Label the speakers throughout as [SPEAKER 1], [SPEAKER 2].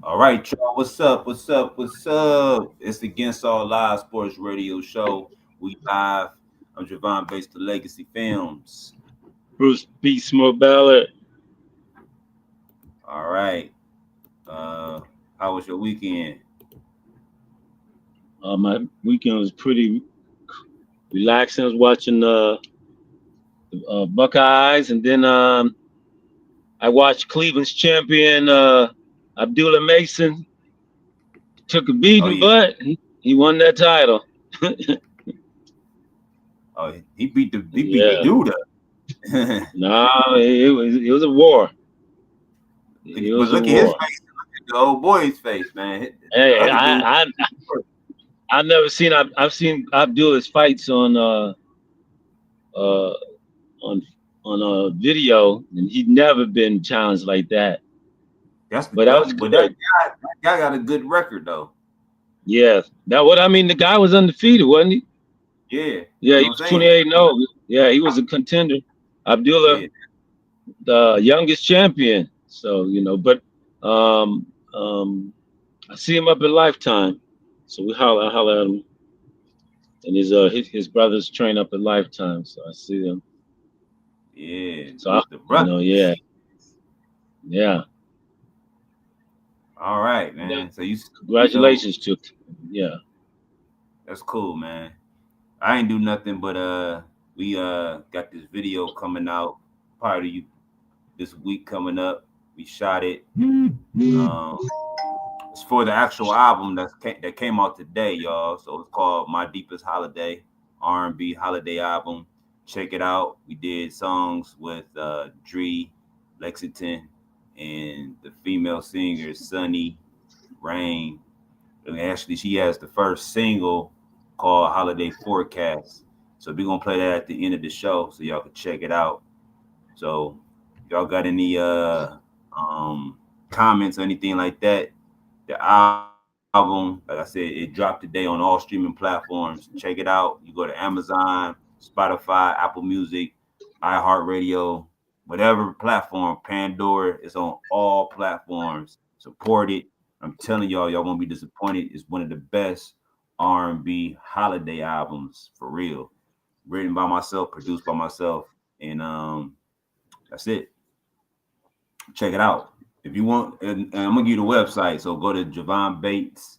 [SPEAKER 1] All right, y'all. What's up? What's up? What's up? It's the Against All Live Sports Radio Show. We live. I'm Javon based the Legacy Films.
[SPEAKER 2] Bruce Beats More Ballard.
[SPEAKER 1] All right. Uh, how was your weekend?
[SPEAKER 2] My weekend was pretty relaxing. I was watching Buckeyes, and then I watched Cleveland's champion Abdullah Mason took a
[SPEAKER 1] Oh
[SPEAKER 2] beating,
[SPEAKER 1] yeah.
[SPEAKER 2] but he won that title.
[SPEAKER 1] Oh, he beat the
[SPEAKER 2] Yeah,
[SPEAKER 1] dude up.
[SPEAKER 2] no, it was a war. It
[SPEAKER 1] But
[SPEAKER 2] was a
[SPEAKER 1] look at his
[SPEAKER 2] war.
[SPEAKER 1] face. Look at the old boy's face, man. The
[SPEAKER 2] Hey,
[SPEAKER 1] other dude.
[SPEAKER 2] I've never seen I've seen Abdullah's fights uh on on a video, and he'd never been challenged like that.
[SPEAKER 1] That's the
[SPEAKER 2] But that was
[SPEAKER 1] but that
[SPEAKER 2] good.
[SPEAKER 1] guy, that guy got a good record though.
[SPEAKER 2] Yeah, that what I mean. The guy was undefeated, wasn't he?
[SPEAKER 1] Yeah,
[SPEAKER 2] Yeah,
[SPEAKER 1] that's
[SPEAKER 2] he
[SPEAKER 1] what I'm
[SPEAKER 2] was
[SPEAKER 1] saying.
[SPEAKER 2] 28-0. Yeah, he was a contender. Abdullah,
[SPEAKER 1] Yeah,
[SPEAKER 2] the youngest champion. So but um, um, I see him up at Lifetime. So I holler at him, and his brothers train up at Lifetime. So I see them.
[SPEAKER 1] yeah.
[SPEAKER 2] So
[SPEAKER 1] The brother.
[SPEAKER 2] yeah, yeah.
[SPEAKER 1] All right,
[SPEAKER 2] Yeah.
[SPEAKER 1] man. So
[SPEAKER 2] Congratulations to yeah.
[SPEAKER 1] that's cool, man. I ain't do nothing but we got this video coming out probably this week coming up. We shot it. Um, it's for the actual album that came out today, y'all. So it's called My Deepest Holiday R&B holiday album. Check it out. We did songs with Dree, Lexington, and the female singers Sunny, Rain. And actually, she has the first single called Holiday Forecast. So we're gonna play that at the end of the show so y'all can check it out. So y'all got any um comments or anything like that? The album, like I said, it dropped today on all streaming platforms. Check it out. You go to Amazon, Spotify, Apple Music, iHeartRadio, whatever platform, Pandora. It's on all platforms. Support it. I'm telling y'all won't be disappointed. It's one of the best R&B holiday albums for real. Written by myself, produced by myself, and that's it. Check it out. If you want, and I'm gonna give you the website. So go to Javon Bates.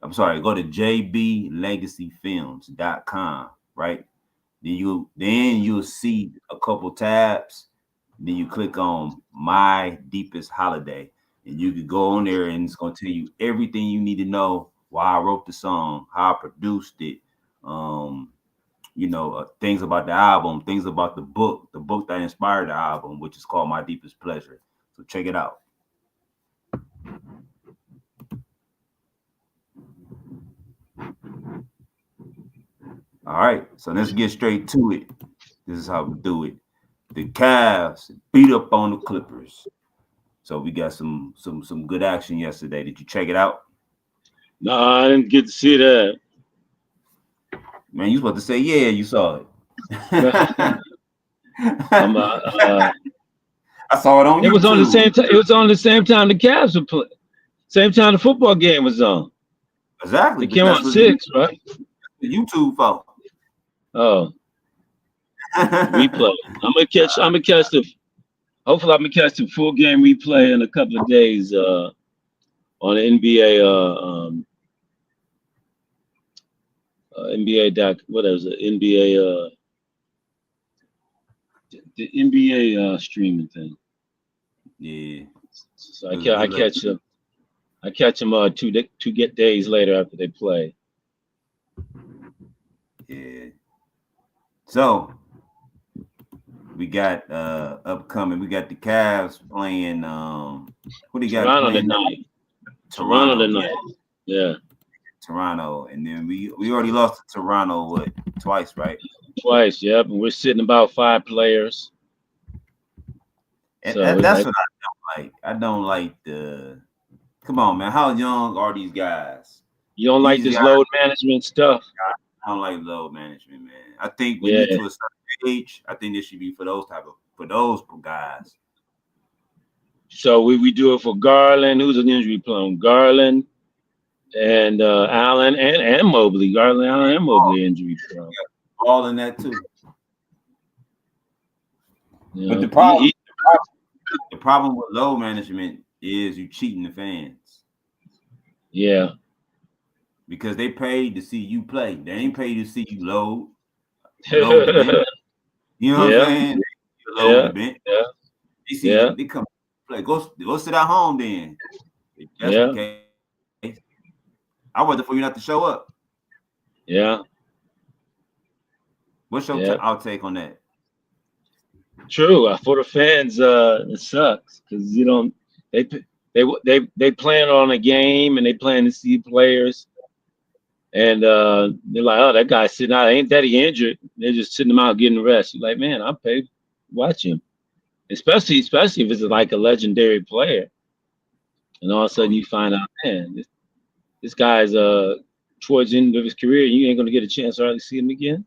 [SPEAKER 1] I'm sorry, go to jblegacyfilms.com, right? Then you'll see a couple tabs. Then you click on My Deepest Holiday. And you can go on there and it's gonna tell you everything you need to know why I wrote the song, how I produced it, um, things about the album, things about the book that inspired the album, which is called My Deepest Pleasure. So check it out. All right, so let's get straight to it. This is how we do it. The Cavs beat up on the Clippers. So we got some good action yesterday. Did you check it out?
[SPEAKER 2] No, I didn't get to see that.
[SPEAKER 1] Man, you supposed to say yeah, you saw it.
[SPEAKER 2] I'm
[SPEAKER 1] I saw it on
[SPEAKER 2] It was on the
[SPEAKER 1] YouTube.
[SPEAKER 2] same time. It was on the same time the Cavs were playing. Same time the football game was on.
[SPEAKER 1] Exactly,
[SPEAKER 2] It
[SPEAKER 1] but
[SPEAKER 2] came
[SPEAKER 1] that's
[SPEAKER 2] on
[SPEAKER 1] what you
[SPEAKER 2] 6, right?
[SPEAKER 1] the YouTube for.
[SPEAKER 2] Oh, replay. I'm gonna catch the. Hopefully, I'm gonna catch the full game replay in a couple of days. On the NBA. NBA doc. What is it? NBA. The NBA streaming thing.
[SPEAKER 1] Yeah,
[SPEAKER 2] So I
[SPEAKER 1] good luck.
[SPEAKER 2] catch them. I catch them two get days later after they play.
[SPEAKER 1] Yeah. So we got upcoming. We got the Cavs playing. Who they got
[SPEAKER 2] Toronto
[SPEAKER 1] playing now?
[SPEAKER 2] tonight. Toronto
[SPEAKER 1] Toronto. Yeah,
[SPEAKER 2] tonight. Yeah,
[SPEAKER 1] Toronto. And then we already lost to Toronto what twice, right?
[SPEAKER 2] twice. Yep, and we're sitting about 5 players.
[SPEAKER 1] And
[SPEAKER 2] So
[SPEAKER 1] that's what I don't like. I don't like the. Come on, man. How young are these guys?
[SPEAKER 2] you don't like
[SPEAKER 1] These
[SPEAKER 2] this
[SPEAKER 1] guys.
[SPEAKER 2] load management stuff?
[SPEAKER 1] I don't like load management, man. I think when you
[SPEAKER 2] Yeah,
[SPEAKER 1] to a certain age, I think this should be for those guys.
[SPEAKER 2] So we do it for Garland, who's an injury prone. Garland and Allen and Mobley. Garland, Allen, and Mobley injury prone.
[SPEAKER 1] All in that too.
[SPEAKER 2] You
[SPEAKER 1] But
[SPEAKER 2] know,
[SPEAKER 1] the problem with load management is you cheating the fans.
[SPEAKER 2] Yeah.
[SPEAKER 1] Because they paid to see you play. They ain't paid to see you load the bench. You know what I'm saying? You load the bench.
[SPEAKER 2] Yeah.
[SPEAKER 1] They see they come play. Go sit at home then. If that's the case. I waited for you not to show up.
[SPEAKER 2] Yeah.
[SPEAKER 1] What's your outtake on that?
[SPEAKER 2] True. For the fans, it sucks because you don't. They plan on a game and they plan to see players, and they're like, oh, that guy's sitting out. Ain't that he injured? They're just sitting him out getting rest. You're like, man, I paid. Watch him, especially if it's like a legendary player, and all of a sudden you find out, man, this guy's towards the end of his career, you ain't gonna get a chance to hardly see him again.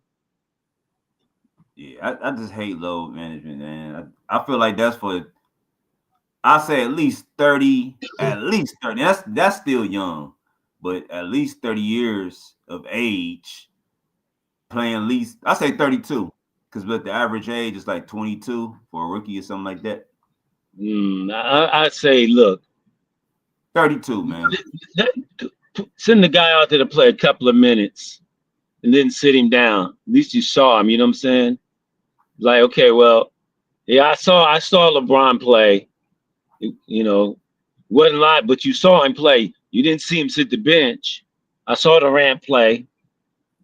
[SPEAKER 1] Yeah, I just hate load management, man. I feel like that's for, I say at least 30. That's still young, but at least 30 years of age playing at least, I say 32, because the average age is like 22 for a rookie or something like that.
[SPEAKER 2] I'd say, look,
[SPEAKER 1] 32, man.
[SPEAKER 2] Send the guy out there to play a couple of minutes and then sit him down. At least you saw him, you know what I'm saying? Like, okay, well, yeah, I saw LeBron play. You know, wasn't a lot, but you saw him play. You didn't see him sit the bench. I saw Durant play.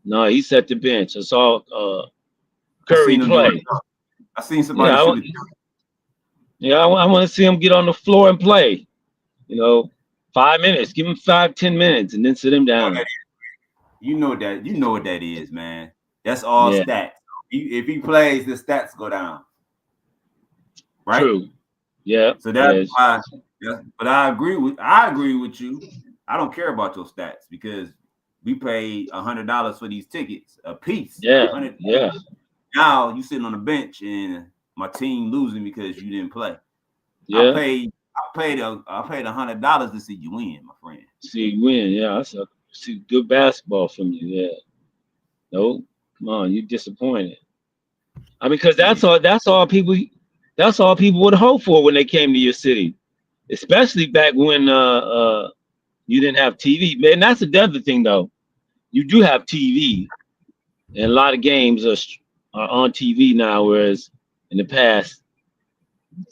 [SPEAKER 2] No, he sat the bench. I saw Curry play.
[SPEAKER 1] I seen somebody.
[SPEAKER 2] I want to see him get on the floor and play. You know, 5 minutes. Give him 5-10 minutes, and then sit him down.
[SPEAKER 1] You know what that is, man. That's all stats. If he plays, the stats go down. Right?
[SPEAKER 2] True. Yeah.
[SPEAKER 1] So that's why. But I agree with you. I don't care about your stats because we paid $100 for these tickets a piece.
[SPEAKER 2] Yeah. Yeah.
[SPEAKER 1] Now you sitting on the bench and my team losing because you didn't play.
[SPEAKER 2] Yeah.
[SPEAKER 1] I paid $100 to see you win, my friend.
[SPEAKER 2] See you win, yeah. I see good basketball from you, yeah. No, come on, you're disappointed. I mean, because that's all people would hope for when they came to your city, especially back when you didn't have TV. Man, that's the other thing though. You do have TV, and a lot of games are on TV now, whereas in the past,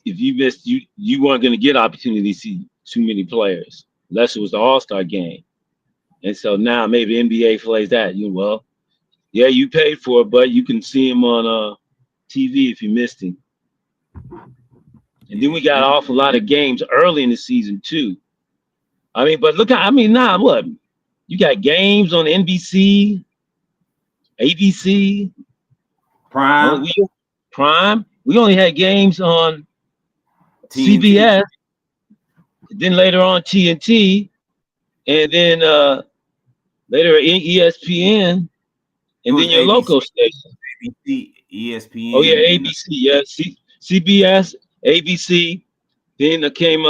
[SPEAKER 2] if you missed, you weren't going to get opportunity to see too many players unless it was the All-Star game. And so now maybe NBA plays that. You paid for it, but you can see him on TV if you missed him. And then we got an awful lot of games early in the season too. I mean, but now what? You got games on NBC, ABC,
[SPEAKER 1] Prime.
[SPEAKER 2] Prime. We only had games on CBS, then later on TNT, and then later ESPN, and then your local station.
[SPEAKER 1] ABC, ESPN.
[SPEAKER 2] Oh yeah, ABC. Yeah, CBS, ABC. Then it came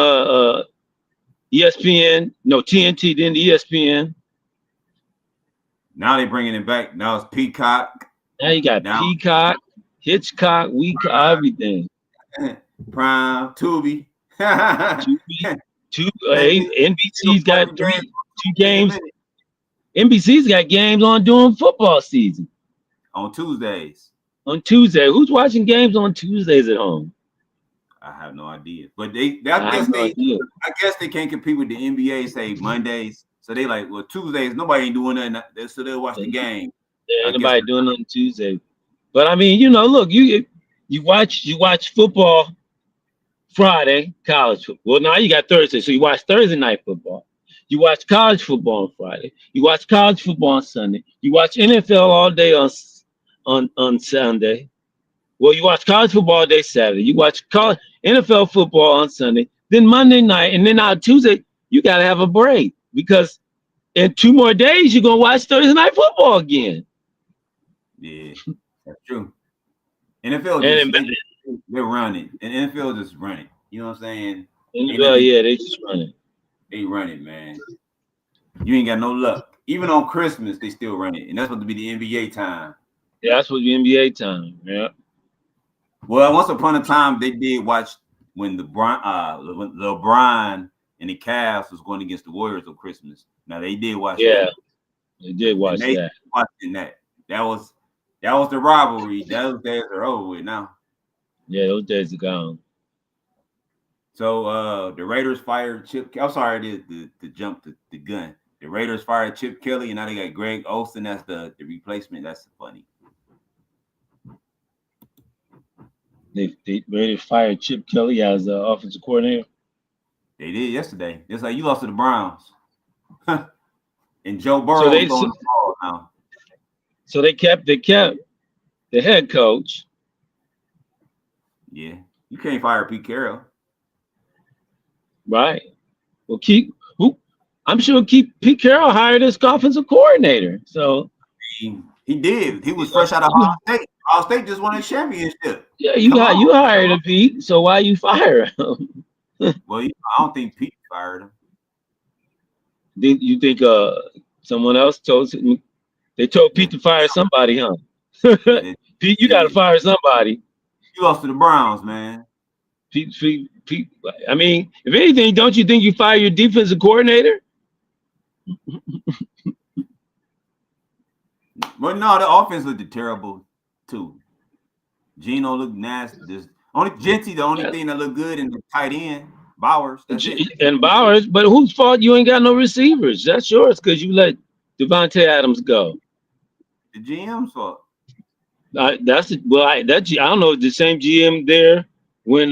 [SPEAKER 2] ESPN. No, TNT. Then the ESPN.
[SPEAKER 1] Now they're bringing it back. Now it's Peacock.
[SPEAKER 2] Now you got Peacock, Hitchcock, everything.
[SPEAKER 1] Prime, Tubi.
[SPEAKER 2] NBC's got two games. NBC's got games on during football season.
[SPEAKER 1] On Tuesdays.
[SPEAKER 2] On Tuesday. Who's watching games on Tuesdays at home?
[SPEAKER 1] I have no idea. But I guess they can't compete with the NBA, say Mondays. So they like, well, Tuesdays, nobody ain't doing nothing. So they'll watch the game.
[SPEAKER 2] Yeah, nobody doing nothing Tuesday. But I mean, look, you watch football Friday, college football. Well, now you got Thursday, so you watch Thursday night football. You watch college football on Friday. You watch college football on Sunday. You watch NFL all day on Sunday. Well, you watch college football all day Saturday. You watch NFL football on Sunday. Then Monday night, and then on Tuesday, you got to have a break because in 2 more days you're gonna watch Thursday night football again.
[SPEAKER 1] Yeah, that's true. NFL they run it, and NFL just run it. You know what I'm saying?
[SPEAKER 2] NFL, yeah, they just run it.
[SPEAKER 1] They run it, man. You ain't got no luck. Even on Christmas, they still run it, and that's supposed to be the NBA time.
[SPEAKER 2] Yeah, that's what the NBA time. Yeah.
[SPEAKER 1] Well, once upon a time, they did watch when LeBron and the Cavs was going against the Warriors on Christmas. Now they did watch
[SPEAKER 2] Yeah,
[SPEAKER 1] that.
[SPEAKER 2] they did watch
[SPEAKER 1] and they
[SPEAKER 2] that.
[SPEAKER 1] Watching that. That was the rivalry. Those days are over with now.
[SPEAKER 2] Yeah, those days are gone.
[SPEAKER 1] So the Raiders fired Chip. I'm sorry to jump the gun. The Raiders fired Chip Kelly, and now they got Greg Olsen as the replacement. That's funny.
[SPEAKER 2] They Raiders fired Chip Kelly as the offensive coordinator.
[SPEAKER 1] They did yesterday. It's like you lost to the Browns. And Joe Burrow throwing the ball now.
[SPEAKER 2] So they kept the head coach.
[SPEAKER 1] Yeah. You can't fire Pete Carroll.
[SPEAKER 2] Right. Well, I'm sure Pete Carroll hired as offensive coordinator. So
[SPEAKER 1] he did. He was fresh out of Ohio State. Ohio State just won a championship.
[SPEAKER 2] Yeah, you hired a Pete. So why you fire him?
[SPEAKER 1] Well, I don't think Pete fired him.
[SPEAKER 2] You think someone else told him? They told Pete to fire somebody, huh? Pete, you got to fire somebody.
[SPEAKER 1] You lost to the Browns, man.
[SPEAKER 2] Pete. I mean, if anything, don't you think you fire your defensive coordinator?
[SPEAKER 1] Well, no, the offense looked terrible too. Geno looked nasty. The only thing that looked good in the tight end. Bowers.
[SPEAKER 2] And Bowers, but whose fault you ain't got no receivers? That's yours because you let Devontae Adams go.
[SPEAKER 1] The GM's fault.
[SPEAKER 2] I don't know, the same GM there when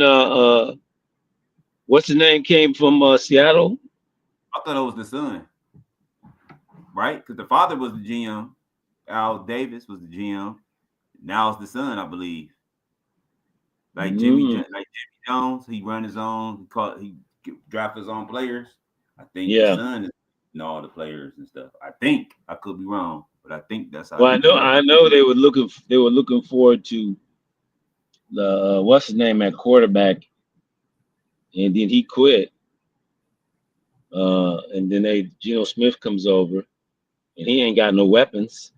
[SPEAKER 2] what's his name came from Seattle?
[SPEAKER 1] I thought it was the son, right? Because the father was the GM. Al Davis was the GM. Now it's the son, I believe. Like Jimmy Jones, he run his own. He draft his own players. I think the son is all the players and stuff. I think I could be wrong, but I think that's how.
[SPEAKER 2] Well, I know they were looking forward to the what's his name at quarterback, and then he quit. And then Geno Smith comes over, and he ain't got no weapons.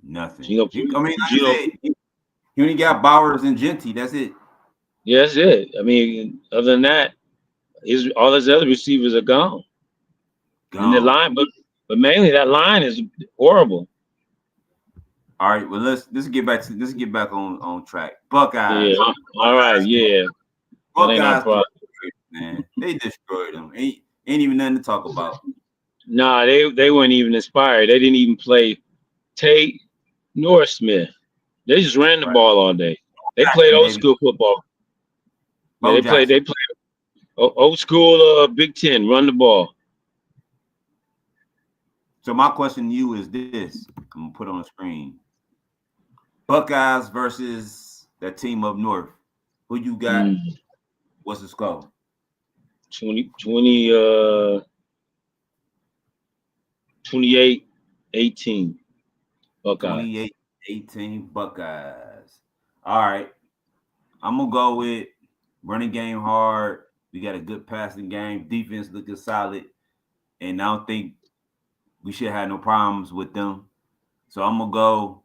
[SPEAKER 1] Nothing. He only got Bowers and Genty. That's it.
[SPEAKER 2] Yeah, that's it. I mean, other than that, all his other receivers are gone. And the line, but mainly that line is horrible.
[SPEAKER 1] All right, well let's get back on track. Buckeyes.
[SPEAKER 2] Yeah. All right, yeah.
[SPEAKER 1] Buckeyes, man. They destroyed them. Ain't even nothing to talk about.
[SPEAKER 2] Nah, they weren't even inspired. They didn't even play Tate nor Smith. They just ran the ball all day. They played old school football. Yeah, they played old school Big Ten, run the ball.
[SPEAKER 1] So my question to you is this. I'm gonna put on the screen. Buckeyes versus that team up north. Who you got? What's the score?
[SPEAKER 2] 28-18 Buckeyes.
[SPEAKER 1] 28-18 Buckeyes. All right. I'm gonna go with running game hard. We got a good passing game. Defense looking solid. And I don't think we should have no problems with them. So I'm gonna go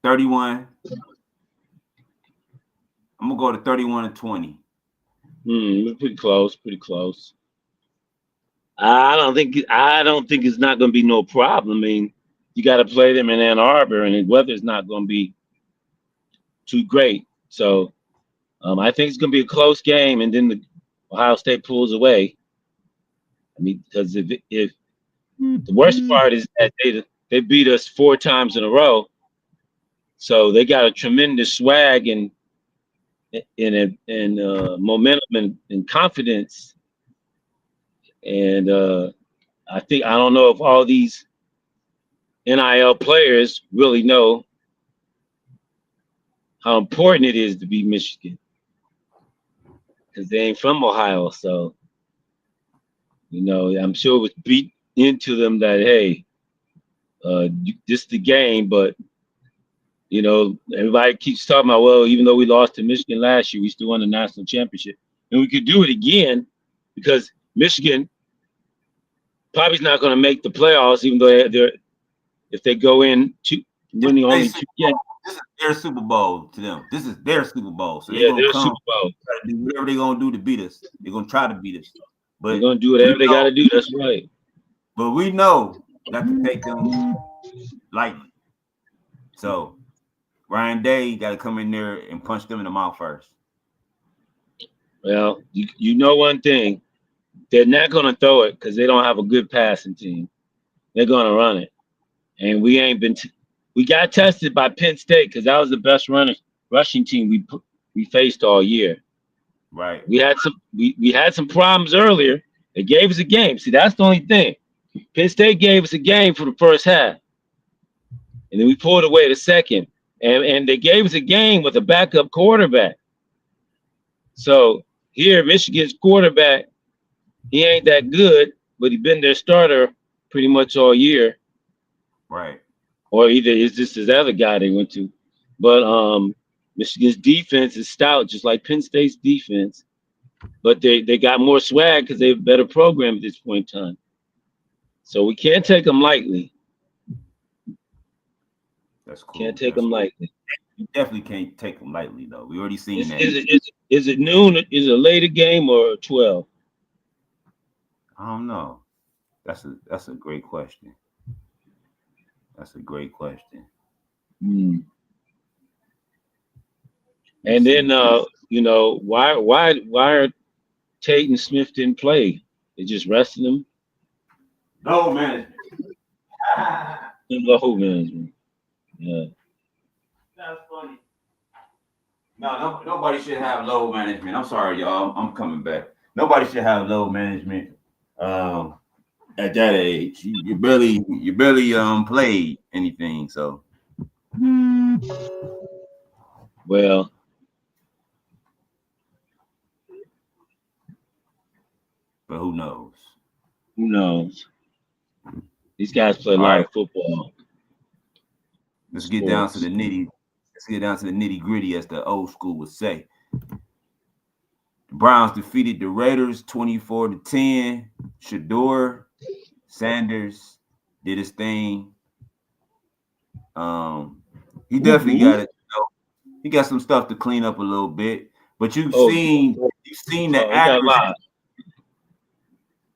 [SPEAKER 1] 31. I'm gonna go to 31-20.
[SPEAKER 2] Pretty close. I don't think it's not gonna be no problem. I mean, you got to play them in Ann Arbor, and the weather's not gonna be too great. So I think it's gonna be a close game, and then Ohio State pulls away. I mean, because if the worst part is that they beat us 4 times in a row, so they got a tremendous swag and momentum and confidence, and I don't know if all these NIL players really know how important it is to beat Michigan, because they ain't from Ohio. So, I'm sure it was beat into them that, hey, this is the game, but You know, everybody keeps talking about, well, even though we lost to Michigan last year, we still won the national championship. And we could do it again because Michigan probably not going to make the playoffs, even though they're if they go in winning only 2 games.
[SPEAKER 1] This is their Super Bowl to them. This is their Super Bowl. So
[SPEAKER 2] yeah,
[SPEAKER 1] they're
[SPEAKER 2] they're
[SPEAKER 1] gonna
[SPEAKER 2] Super Bowl.
[SPEAKER 1] try to do whatever they're gonna do to beat us. They're gonna try to beat us. But
[SPEAKER 2] they're gonna do whatever they gotta do. That's right.
[SPEAKER 1] But we know not to take them lightly. So Ryan Day got to come in there and punch them in the mouth first.
[SPEAKER 2] Well, you know one thing, they're not gonna throw it because they don't have a good passing team. They're gonna run it, and we ain't been. We got tested by Penn State because that was the best rushing team we faced all year.
[SPEAKER 1] Right.
[SPEAKER 2] We had some problems earlier. They gave us a game. See, that's the only thing. Penn State gave us a game for the first half, and then we pulled away the second. And they gave us a game with a backup quarterback. So here, Michigan's quarterback, he ain't that good, but he's been their starter pretty much all year.
[SPEAKER 1] Right.
[SPEAKER 2] Or either it's just this other guy they went to. But Michigan's defense is stout, just like Penn State's defense. But they got more swag because they have a better program at this point in time. So we can't take them lightly.
[SPEAKER 1] That's cool.
[SPEAKER 2] Can't take them lightly.
[SPEAKER 1] You definitely can't take them lightly, though. We already seen that.
[SPEAKER 2] Is it noon? Is it a later game or 12?
[SPEAKER 1] I don't know. That's a great question. That's a great question.
[SPEAKER 2] And then why are Tate and Smith didn't play? They just rested them.
[SPEAKER 1] Low management.
[SPEAKER 2] Low management. Yeah.
[SPEAKER 1] That's funny. No, nobody should have low management. I'm sorry, y'all. I'm coming back. Nobody should have low management. At that age, you barely played anything. So,
[SPEAKER 2] well,
[SPEAKER 1] but who knows?
[SPEAKER 2] Who knows? These guys play a lot of football.
[SPEAKER 1] Let's get down to the nitty. Let's get down to the nitty gritty, as the old school would say. The Browns defeated the Raiders 24-10. Shedeur Sanders did his thing. He definitely got it. He got some stuff to clean up a little bit, but you've seen the accuracy.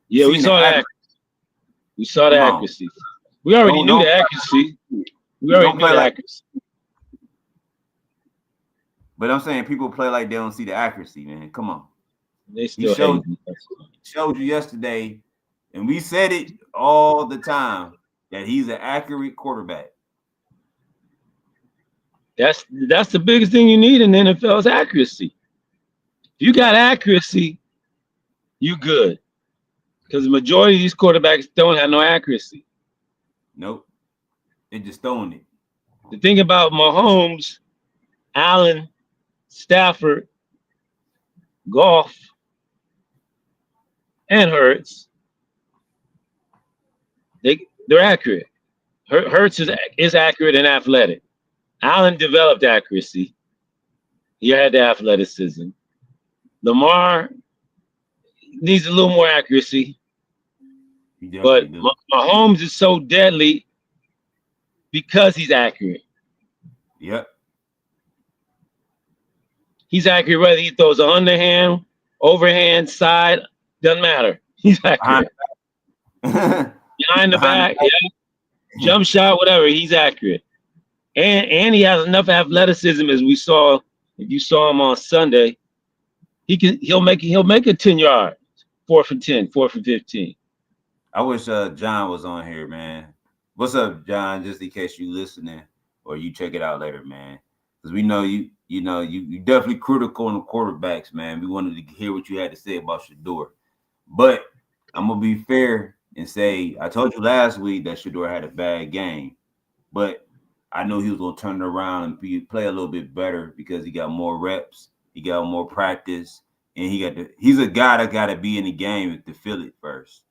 [SPEAKER 2] Yeah, we saw that. We saw the accuracy. We already knew the accuracy. We already knew the accuracy.
[SPEAKER 1] But I'm saying people play like they don't see the accuracy, man. Come on.
[SPEAKER 2] They still
[SPEAKER 1] showed you yesterday, and we said it all the time, that he's an accurate quarterback.
[SPEAKER 2] That's the biggest thing you need in the NFL is accuracy. If you got accuracy, you good. Because the majority of these quarterbacks don't have no accuracy.
[SPEAKER 1] Nope. They're just throwing it.
[SPEAKER 2] The thing about Mahomes, Allen, Stafford, Goff, and Hurts, they're accurate. Hurts is accurate and athletic. Allen developed accuracy. He had the athleticism. Lamar needs a little more accuracy. But Mahomes is so deadly because he's accurate.
[SPEAKER 1] Yep.
[SPEAKER 2] He's accurate whether he throws an underhand, overhand, side, doesn't matter. He's accurate. Behind the back, yeah. Jump shot, whatever, he's accurate. And he has enough athleticism, as we saw. If you saw him on Sunday, he'll make it 10 yards, 4th and 10, 4th and 15.
[SPEAKER 1] I wish John was on here, man. What's up, John? Just in case you listening or you check it out later, man. Because we know you definitely critical on the quarterbacks, man. We wanted to hear what you had to say about Shedeur. But I'm gonna be fair and say I told you last week that Shedeur had a bad game, but I knew he was gonna turn it around and play a little bit better because he got more reps, he got more practice, and he's a guy that got to be in the game to feel it first.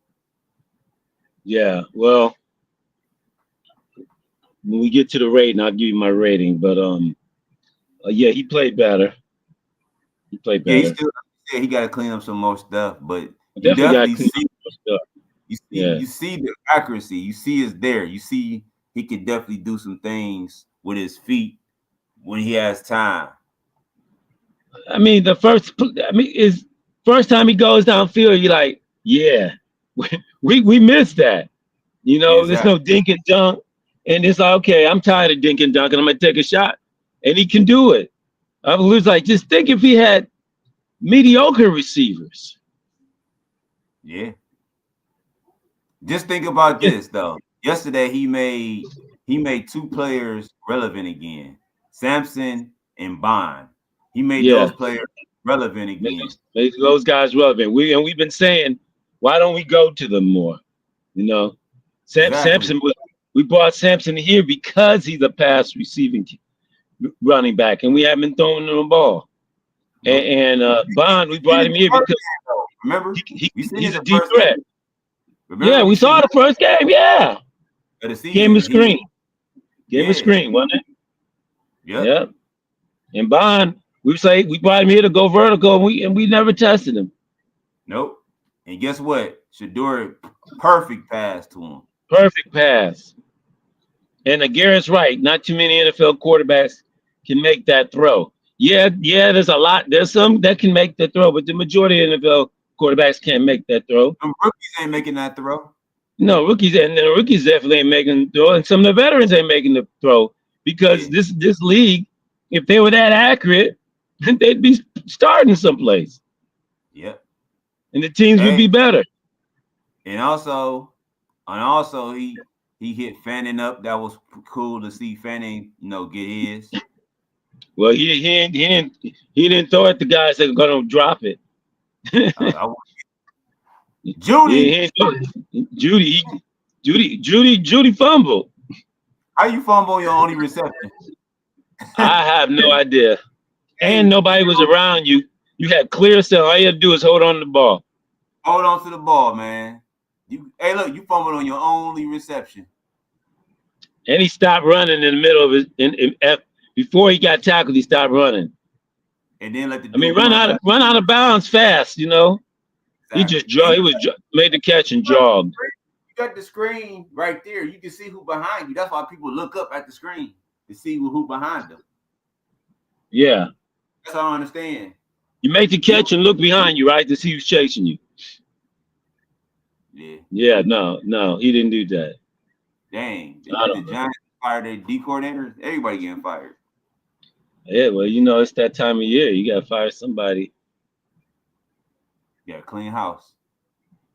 [SPEAKER 2] Yeah, well, when we get to the rating, I'll give you my rating. But yeah, he played better. He played
[SPEAKER 1] Yeah,
[SPEAKER 2] better.
[SPEAKER 1] he got to clean up some more stuff, but you
[SPEAKER 2] Definitely got to
[SPEAKER 1] definitely
[SPEAKER 2] clean
[SPEAKER 1] see.
[SPEAKER 2] up stuff. Yeah.
[SPEAKER 1] You see the accuracy. You see it's there. You see he could definitely do some things with his feet when he has time.
[SPEAKER 2] I mean, is first time he goes downfield, you're like, yeah, we missed that. You know, there's
[SPEAKER 1] Exactly.
[SPEAKER 2] no dink and dunk, and it's like, okay, I'm tired of dink and dunk, and I'm gonna take a shot, and he can do it. I was like, just think if he had mediocre receivers.
[SPEAKER 1] Yeah. Just think about
[SPEAKER 2] Yeah,
[SPEAKER 1] this though. Yesterday he made two players relevant again. Sampson and Bond. He made
[SPEAKER 2] yeah,
[SPEAKER 1] those players relevant again.
[SPEAKER 2] make those guys relevant. We've been saying, why don't we go to them more? You know,
[SPEAKER 1] Exactly.
[SPEAKER 2] Sampson was. We brought Sampson here because he's a pass receiving running back, and we haven't been throwing him the ball.
[SPEAKER 1] Nope.
[SPEAKER 2] Bond, we
[SPEAKER 1] Seen
[SPEAKER 2] brought
[SPEAKER 1] it
[SPEAKER 2] him
[SPEAKER 1] the
[SPEAKER 2] here
[SPEAKER 1] first
[SPEAKER 2] because
[SPEAKER 1] game, though. Remember? We seen it
[SPEAKER 2] he's a
[SPEAKER 1] the
[SPEAKER 2] deep
[SPEAKER 1] first
[SPEAKER 2] threat.
[SPEAKER 1] game.
[SPEAKER 2] Yeah,
[SPEAKER 1] Remember
[SPEAKER 2] we
[SPEAKER 1] we
[SPEAKER 2] saw
[SPEAKER 1] seen
[SPEAKER 2] the first game. Yeah,
[SPEAKER 1] of the
[SPEAKER 2] gave him a
[SPEAKER 1] season.
[SPEAKER 2] screen. Gave him a
[SPEAKER 1] Yeah.
[SPEAKER 2] screen, wasn't it?
[SPEAKER 1] Yep.
[SPEAKER 2] Yeah. And Bond, we brought him here to go vertical, and we never tested him.
[SPEAKER 1] Nope. And guess what? Shador, perfect pass to him.
[SPEAKER 2] Perfect pass. And Garrett's right. Not too many NFL quarterbacks can make that throw. Yeah, there's a lot. There's some that can make the throw, but the majority of NFL quarterbacks can't make that throw.
[SPEAKER 1] Them rookies ain't making that throw.
[SPEAKER 2] No, rookies definitely ain't making the throw, and some of the veterans ain't making the throw because
[SPEAKER 1] Yeah.
[SPEAKER 2] this league, if they were that accurate, they'd be starting someplace,
[SPEAKER 1] Yep.
[SPEAKER 2] and the teams would
[SPEAKER 1] Hey,
[SPEAKER 2] be better.
[SPEAKER 1] and also he hit Fanning up. That was cool to see Fanning, get his.
[SPEAKER 2] Well, he didn't throw at the guys that are gonna drop it.
[SPEAKER 1] I Judy,
[SPEAKER 2] He Judy, Judy fumbled.
[SPEAKER 1] how you fumble your only reception?
[SPEAKER 2] I have no idea. And
[SPEAKER 1] Hey,
[SPEAKER 2] nobody was around you. You had clear cell. All you had to do is hold on to the ball.
[SPEAKER 1] hold on to the ball, man. Hey, look, you fumbled on your only reception.
[SPEAKER 2] And he stopped running in the middle of it. Before he got tackled, he stopped running.
[SPEAKER 1] And then let the
[SPEAKER 2] I mean,
[SPEAKER 1] dude run.
[SPEAKER 2] run out of bounds fast. You know, he
[SPEAKER 1] Exactly.
[SPEAKER 2] just jogged. Made the catch and jogged.
[SPEAKER 1] You got the screen right there. You can see who behind you. That's why people look up at the screen to see who behind them.
[SPEAKER 2] Yeah,
[SPEAKER 1] That's all I understand.
[SPEAKER 2] you make the catch and look behind you, right, to see who's chasing you.
[SPEAKER 1] Yeah.
[SPEAKER 2] Yeah, no, he didn't do that.
[SPEAKER 1] Dang. The Giants fired their D coordinators. Everybody getting fired.
[SPEAKER 2] Yeah, well, it's that time of year. You gotta fire somebody.
[SPEAKER 1] Yeah, clean house.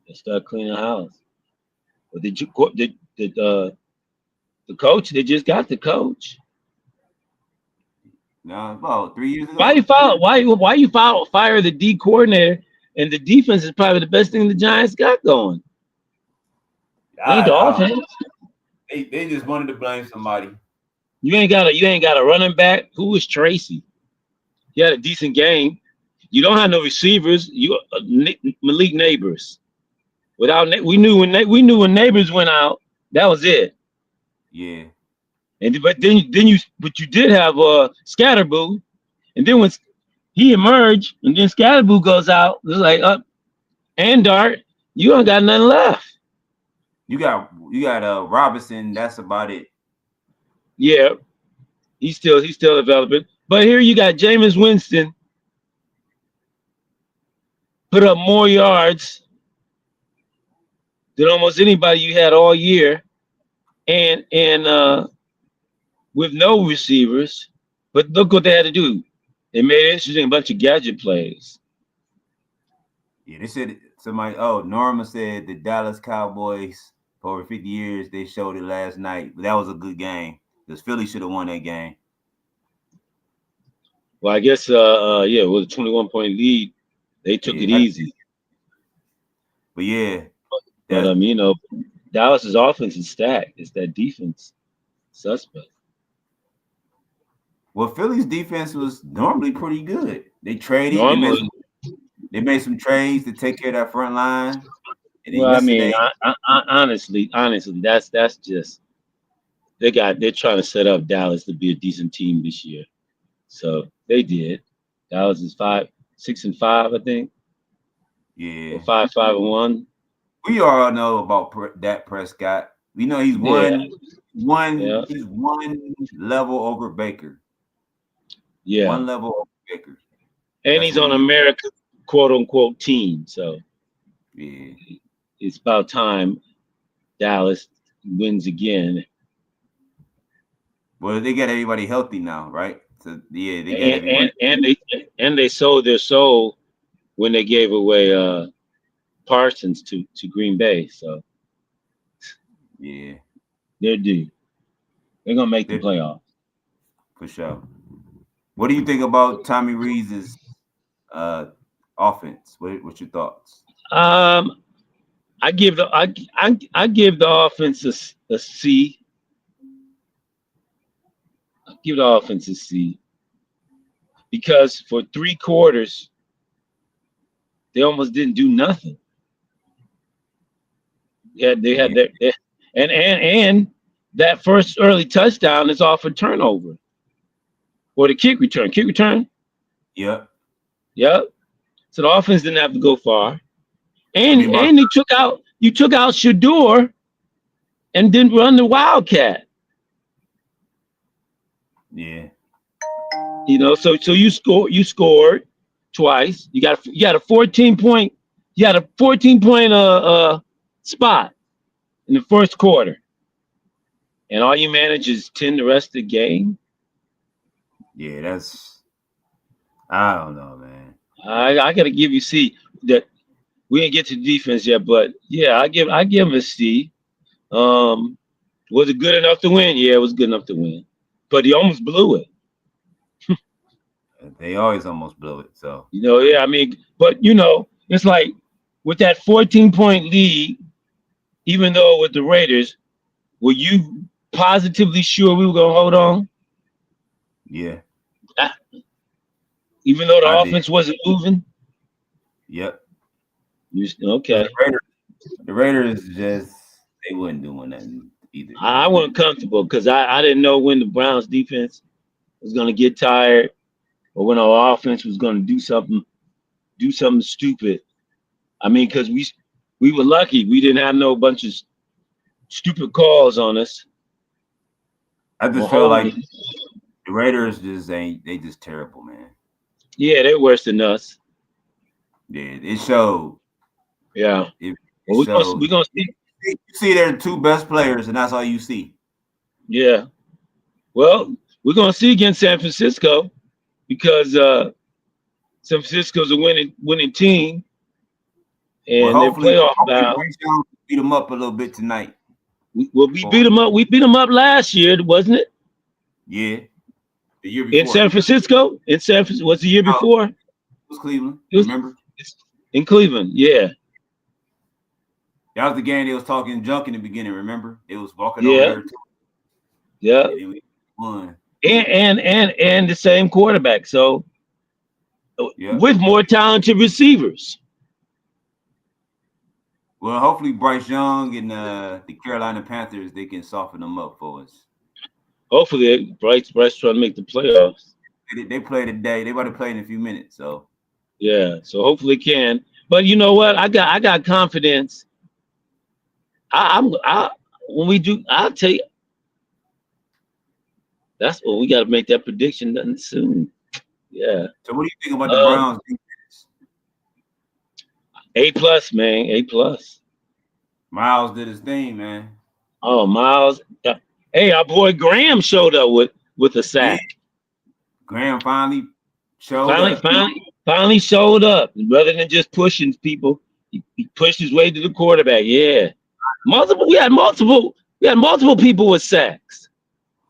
[SPEAKER 2] And start cleaning the house. But the coach? They just got the coach.
[SPEAKER 1] No, about 3 years ago.
[SPEAKER 2] Why you fire the D coordinator? And the defense is probably the best thing the Giants got going. Ain't the
[SPEAKER 1] I don't
[SPEAKER 2] offense.
[SPEAKER 1] know. They just wanted to blame somebody.
[SPEAKER 2] You ain't got a running back. Who is Tracy? He had a decent game. You don't have no receivers. You Malik Neighbors. We knew when Neighbors went out, that was it.
[SPEAKER 1] Yeah.
[SPEAKER 2] But you did have Scatterboo, and then when he emerged, and then Scatterboo goes out, it's like and Dart, you don't got nothing left.
[SPEAKER 1] You got Robinson. That's about it.
[SPEAKER 2] Yeah, he's still developing. But here you got Jameis Winston put up more yards than almost anybody you had all year, and with no receivers. But look what they had to do. They made it interesting, a bunch of gadget plays.
[SPEAKER 1] Yeah, they said somebody. Oh, Norma said the Dallas Cowboys for over 50 years. They showed it last night, but that was a good game because Philly should have won that game.
[SPEAKER 2] Well, I guess with a 21-point lead, they took it easy.
[SPEAKER 1] But yeah,
[SPEAKER 2] but Dallas's offense is stacked. It's that defense suspect.
[SPEAKER 1] Well, Philly's defense was normally pretty good. They traded. They made some trades to take care of that front line.
[SPEAKER 2] Well, I mean, honestly, that's just they're trying to set up Dallas to be a decent team this year. So they did. Dallas is 6-5, I think.
[SPEAKER 1] Yeah.
[SPEAKER 2] Or 5-1.
[SPEAKER 1] We all know about Dak Prescott. We know he's one level over Baker.
[SPEAKER 2] Yeah.
[SPEAKER 1] One level over Baker.
[SPEAKER 2] And he's on America's quote unquote team. So
[SPEAKER 1] yeah,
[SPEAKER 2] it's about time Dallas wins again.
[SPEAKER 1] Well, they got everybody healthy now, right? So yeah, they got
[SPEAKER 2] everybody. And they sold their soul when they gave away Parsons to Green Bay. So
[SPEAKER 1] yeah,
[SPEAKER 2] they're due. They're gonna make the playoffs.
[SPEAKER 1] For sure. What do you think about Tommy Rees' offense? What's your thoughts?
[SPEAKER 2] I give the offense a C. I give the offense a C because for 3 quarters they almost didn't do nothing. Yeah, they had their and that first early touchdown is off a turnover or the kick return.
[SPEAKER 1] Yep.
[SPEAKER 2] So the offense didn't have to go far, and you took out Shador and didn't run the Wildcat.
[SPEAKER 1] Yeah.
[SPEAKER 2] So you scored twice. You got a 14-point spot in the first quarter, and all you manage is 10 the rest of the game.
[SPEAKER 1] Yeah, I don't know, man.
[SPEAKER 2] I gotta give you C. That we didn't get to the defense yet, but yeah, I give him a C. Was it good enough to win? Yeah, it was good enough to win, but he almost blew it.
[SPEAKER 1] They always almost blow it. So
[SPEAKER 2] yeah, I mean, but it's like with that 14-point lead, even though with the Raiders, were you positively sure we were gonna hold on?
[SPEAKER 1] Yeah.
[SPEAKER 2] Even though the offense wasn't moving?
[SPEAKER 1] Yep.
[SPEAKER 2] Okay.
[SPEAKER 1] The Raiders they weren't doing nothing either.
[SPEAKER 2] I wasn't comfortable because I didn't know when the Browns defense was gonna get tired or when our offense was gonna do something stupid. I mean, because we were lucky we didn't have no bunch of stupid calls on us.
[SPEAKER 1] I just feel like the Raiders they just terrible, man.
[SPEAKER 2] Yeah, they're worse than us.
[SPEAKER 1] Yeah, it showed.
[SPEAKER 2] Yeah. We're gonna see.
[SPEAKER 1] You see their 2 best players, and that's all you see.
[SPEAKER 2] Yeah. Well, we're gonna see against San Francisco because San Francisco's a winning team, and they're playoff bound.
[SPEAKER 1] Beat them up a little bit tonight.
[SPEAKER 2] We beat them up. We beat them up last year, wasn't it?
[SPEAKER 1] Yeah. The year before.
[SPEAKER 2] In San Francisco? Was the year before? It
[SPEAKER 1] was Cleveland. Remember?
[SPEAKER 2] In Cleveland, yeah.
[SPEAKER 1] That was the game they was talking junk in the beginning, remember? It was walking over there too.
[SPEAKER 2] Yeah.
[SPEAKER 1] And then we won.
[SPEAKER 2] And the same quarterback. So with more talented receivers.
[SPEAKER 1] Well, hopefully Bryce Young and the Carolina Panthers, they can soften them up for us.
[SPEAKER 2] Hopefully Bryce trying to make the playoffs.
[SPEAKER 1] They play today. They about to play in a few minutes. So
[SPEAKER 2] yeah, so hopefully can. But you know what? I got confidence. When we do, I'll tell you. That's what we got to make that prediction done soon. Yeah.
[SPEAKER 1] So what do you think about the Browns defense?
[SPEAKER 2] A+, man. A+.
[SPEAKER 1] Miles did his thing, man.
[SPEAKER 2] Oh, Miles. Hey, our boy Graham showed up with a sack.
[SPEAKER 1] Yeah. Graham finally showed up.
[SPEAKER 2] Finally showed up. Rather than just pushing people, he pushed his way to the quarterback. Yeah. We had multiple people with sacks.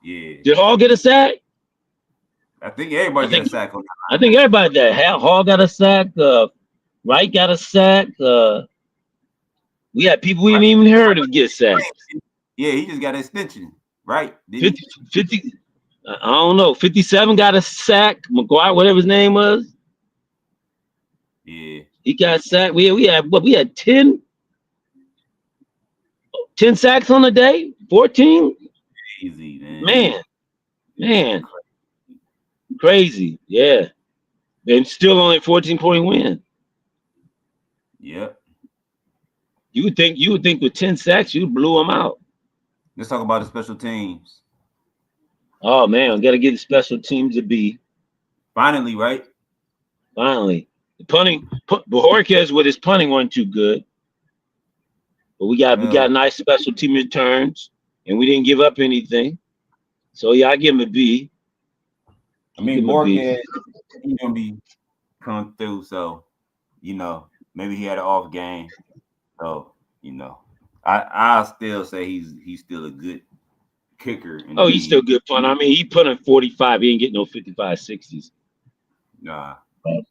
[SPEAKER 1] Yeah.
[SPEAKER 2] Did Hall get a sack?
[SPEAKER 1] I think everybody got a sack on that.
[SPEAKER 2] I think everybody did. Hall got a sack. Wright got a sack. We had people we didn't even heard of get sacks.
[SPEAKER 1] Yeah, he just got an extension, right?
[SPEAKER 2] 50. I don't know. 57 got a sack. McGuire, whatever his name was.
[SPEAKER 1] Yeah.
[SPEAKER 2] He got sacked. We had 10 sacks on the day. 14.
[SPEAKER 1] crazy, man.
[SPEAKER 2] Man, crazy. Yeah. And still only 14-point win.
[SPEAKER 1] Yep.
[SPEAKER 2] You would think with 10 sacks, you blew them out.
[SPEAKER 1] Let's talk about the special teams.
[SPEAKER 2] Oh man, I gotta get the special teams a B.
[SPEAKER 1] Finally, right?
[SPEAKER 2] Finally. The punting, Bojorquez with his punting wasn't too good. But we got
[SPEAKER 1] Well,
[SPEAKER 2] nice special team returns, and we didn't give up anything. So yeah, I give him a B.
[SPEAKER 1] I mean, Borkhead, he's gonna be coming through, so maybe he had an off game. So, I'll still say he's still a good kicker.
[SPEAKER 2] Oh, he's still good fun. I mean, he put in 45. He ain't getting no 55, 60s.
[SPEAKER 1] Nah.
[SPEAKER 2] Yeah.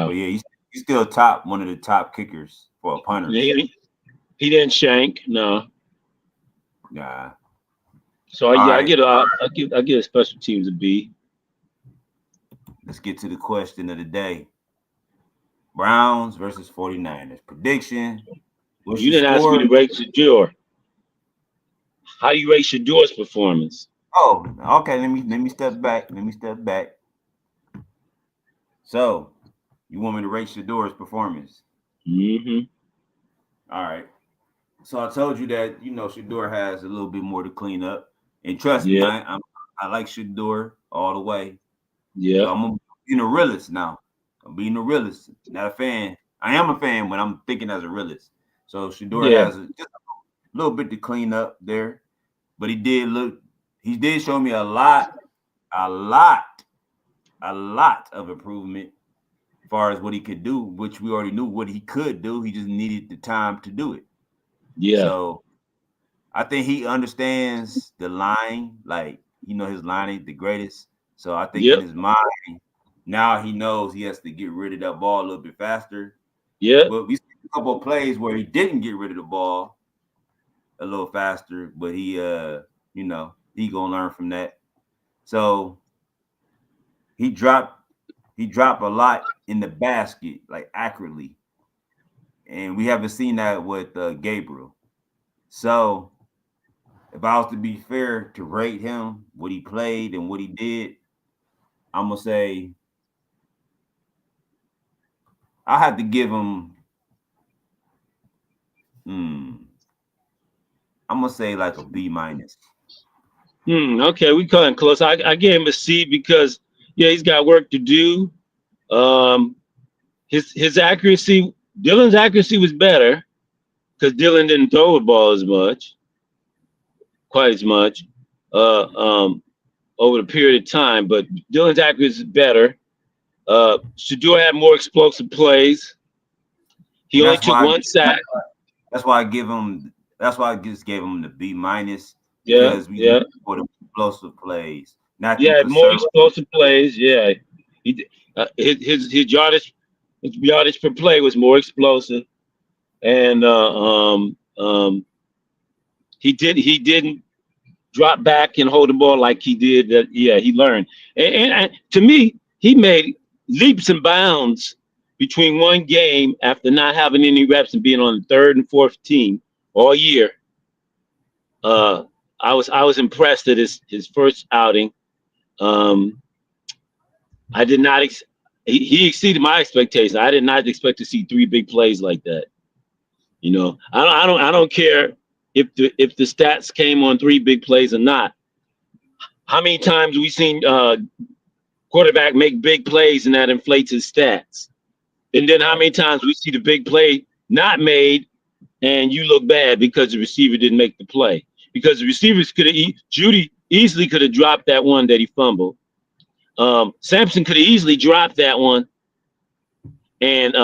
[SPEAKER 1] But yeah, he's still one of the top kickers for a punter.
[SPEAKER 2] He didn't shank, no.
[SPEAKER 1] Nah.
[SPEAKER 2] So yeah, I get a special teams a B.
[SPEAKER 1] Let's get to the question of the day. Browns versus 49ers. Prediction.
[SPEAKER 2] You didn't ask me to rate Shedeur. How do you rate Shedeur's performance?
[SPEAKER 1] Oh, okay. Let me step back. So, you want me to rate Shedeur's performance?
[SPEAKER 2] Mm-hmm.
[SPEAKER 1] All right. So I told you that Shedeur has a little bit more to clean up, and trust me, I like Shedeur all the way.
[SPEAKER 2] Yeah.
[SPEAKER 1] So I'm being a realist now. I'm being a realist, not a fan. I am a fan when I'm thinking as a realist. So Shedeur has just a little bit to clean up there, but he did show me a lot of improvement as far as what he could do, which we already knew what he could do. He just needed the time to do it.
[SPEAKER 2] Yeah.
[SPEAKER 1] So I think he understands the line, like his line ain't the greatest. So I think in his mind now he knows he has to get rid of that ball a little bit faster.
[SPEAKER 2] Yeah.
[SPEAKER 1] But we see a couple of plays where he didn't get rid of the ball a little faster, but he gonna learn from that. So he dropped a lot in the basket, like accurately. And we haven't seen that with Gabriel. So if I was to be fair to rate him, what he played and what he did, I'm gonna say I had to give him. I'm gonna say like a B minus.
[SPEAKER 2] Okay, we cutting close. I gave him a C because he's got work to do. His accuracy, Dylan's accuracy was better because Dylan didn't throw the ball quite as much, over the period of time. But Dylan's accuracy is better. Shedeur had more explosive plays. He only took one sack.
[SPEAKER 1] That's why I just gave him the B minus.
[SPEAKER 2] Yeah,
[SPEAKER 1] because we for the explosive plays. Not
[SPEAKER 2] more explosive plays. Yeah, his yardage per play was more explosive, and he didn't drop back and hold the ball like he did. He learned, and to me, he made leaps and bounds between one game after not having any reps and being on the third and fourth team all year. I was impressed at his first outing. I did not. He exceeded my expectations. I did not expect to see 3 big plays like that. I don't care if the stats came on 3 big plays or not. How many times we seen quarterback make big plays and that inflates his stats? And then how many times we see the big play not made and you look bad because the receiver didn't make the play? Because the receivers Judy easily could have dropped that one that he fumbled. Sampson could have easily dropped that one. And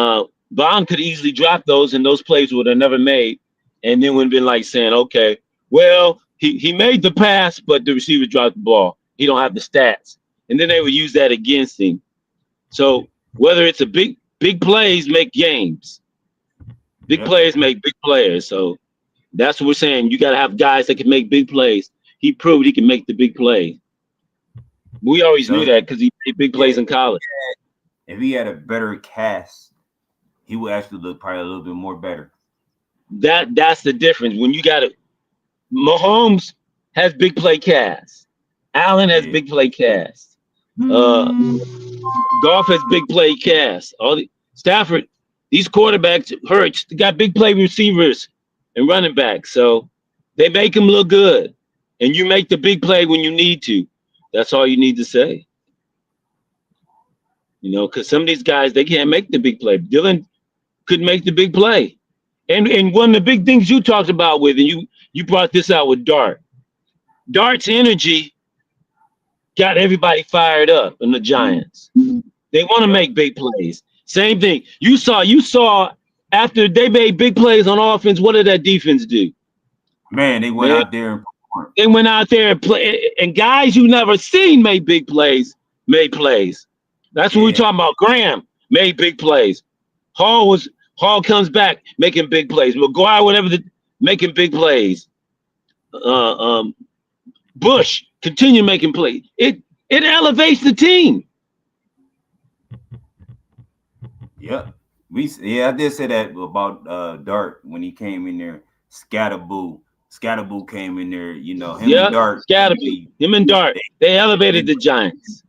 [SPEAKER 2] Bond could easily drop those, and those plays would have never made. And then would have been like saying, okay, well, he made the pass, but the receiver dropped the ball. He don't have the stats. And then they would use that against him. So whether it's a big plays make games. Big players make big players. So that's what we're saying. You got to have guys that can make big plays. He proved he can make the big play. We always knew that because he made big plays in college.
[SPEAKER 1] If he had a better cast, he would actually look probably a little bit more better.
[SPEAKER 2] That's the difference. When you got it, Mahomes has big play cast. Allen has
[SPEAKER 1] Yeah.
[SPEAKER 2] big play cast. Goff has big play cast. Stafford, these quarterbacks, Hurts, they got big play receivers and running backs. So they make them look good. And you make the big play when you need to. That's all you need to say. You know, because some of these guys, they can't make the big play. Dylan couldn't make the big play. And one of the big things you talked about with, and you brought this out with Dart. Dart's energy got everybody fired up in the Giants. They want to make big plays. Same thing. You saw after they made big plays on offense, what did that defense do?
[SPEAKER 1] Man, they went out there and performed.
[SPEAKER 2] They went out there and play, and guys you never seen made big plays, made plays. That's what we're talking about. Graham made big plays. Hall comes back making big plays. McGuire, making big plays. Bush continue making plays. It elevates the team.
[SPEAKER 1] Yeah. I did say that about Dart when he came in there. Scatterboo came in there, you know, him and Dart.
[SPEAKER 2] Him and Dart. They elevated the Giants.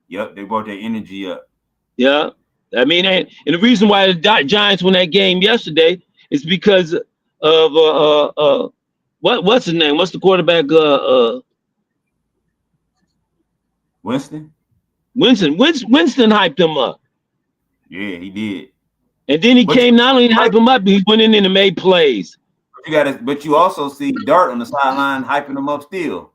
[SPEAKER 1] Yep, they brought their energy up.
[SPEAKER 2] Yeah. I mean, and the reason why the Giants won that game yesterday is because of what's his name? What's the quarterback?
[SPEAKER 1] Winston
[SPEAKER 2] hyped him up.
[SPEAKER 1] Yeah, he did.
[SPEAKER 2] And then he came, not only to hype him up, he went in and made plays.
[SPEAKER 1] But you also see Dart on the sideline hyping him up still.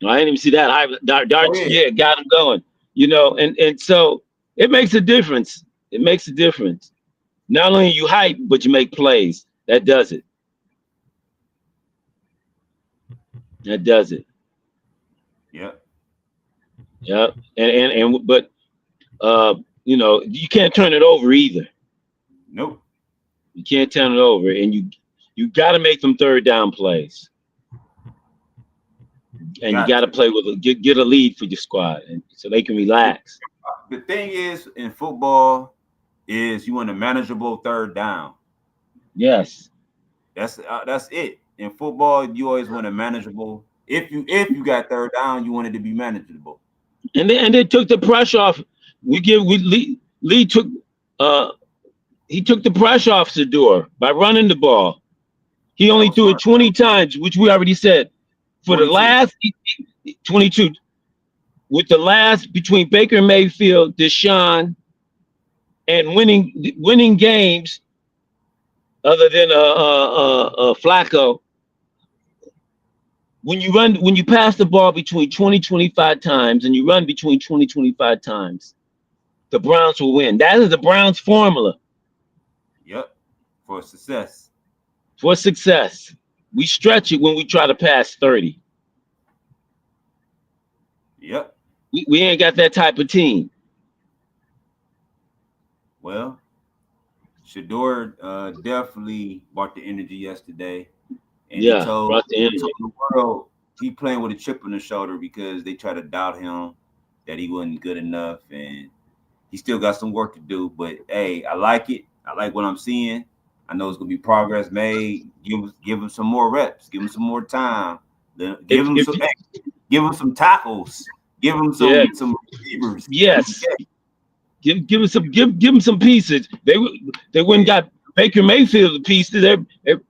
[SPEAKER 2] I didn't even see that. Dart, got him going. You know, and so it makes a difference. It makes a difference. Not only you hype, but you make plays. That does it. That does it.
[SPEAKER 1] Yep.
[SPEAKER 2] Yep. But you know, you can't turn it over either.
[SPEAKER 1] Nope.
[SPEAKER 2] You can't turn it over, and you got to make them third down plays. And you got to play with get a lead for your squad, and so they can relax.
[SPEAKER 1] The thing is, in football, is you want a manageable third down.
[SPEAKER 2] Yes,
[SPEAKER 1] that's it. In football, you always want a manageable. If you got third down, you want it to be manageable.
[SPEAKER 2] And they took the pressure off. Lee took he took the pressure off Shedeur by running the ball. He only threw it 20 times, which we already said. For 22. The last 22, with the last between Baker Mayfield, Deshaun, and winning games, other than Flacco. When you pass the ball between 20-25 times and you run between 20-25 times, the Browns will win. That is the Browns formula.
[SPEAKER 1] Yep, for success.
[SPEAKER 2] For success. We stretch it when we try to pass 30.
[SPEAKER 1] Yep.
[SPEAKER 2] We ain't got that type of team.
[SPEAKER 1] Well, Shedeur definitely brought the energy yesterday. And he told the world he playing with a chip on his shoulder because they try to doubt him that he wasn't good enough, and he still got some work to do. But hey, I like it. I like what I'm seeing. I know it's gonna be progress made. Give him some more reps. Give him some more time. Give him some tackles. Give him some receivers.
[SPEAKER 2] Yes. Give him some pieces. They wouldn't got Baker Mayfield the pieces.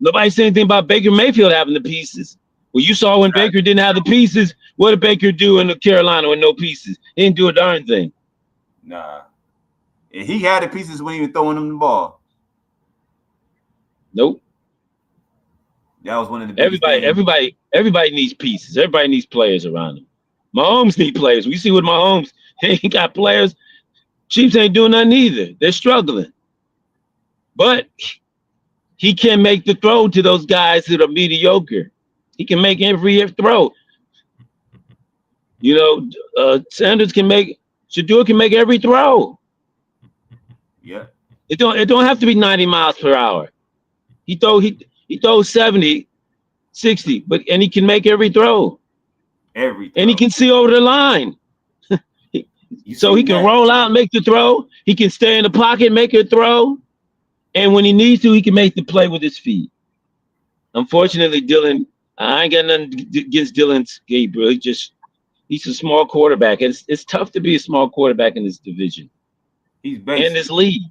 [SPEAKER 2] Nobody said anything about Baker Mayfield having the pieces. Well, you saw when Baker didn't have the pieces. What did Baker do in Carolina with no pieces? He didn't do a darn thing.
[SPEAKER 1] Nah. And he had the pieces when he was throwing them the ball.
[SPEAKER 2] Nope.
[SPEAKER 1] That was one of the
[SPEAKER 2] everybody needs pieces. Everybody needs players around him. Mahomes need players. We see with Mahomes, he ain't got players. Chiefs ain't doing nothing either. They're struggling. But he can make the throw to those guys that are mediocre. He can make every throw. You know, Sanders can make, Shedeur can make every throw.
[SPEAKER 1] Yeah.
[SPEAKER 2] It don't have to be 90 miles per hour. He throws 70, 60, and he can make every throw. And he can see over the line. So he can roll out and make the throw. He can stay in the pocket, make a throw. And when he needs to, he can make the play with his feet. Unfortunately, Dylan, I ain't got nothing against Dylan Gabriel. He's a small quarterback. It's tough to be a small quarterback in this division
[SPEAKER 1] He's
[SPEAKER 2] and
[SPEAKER 1] basic.
[SPEAKER 2] this league.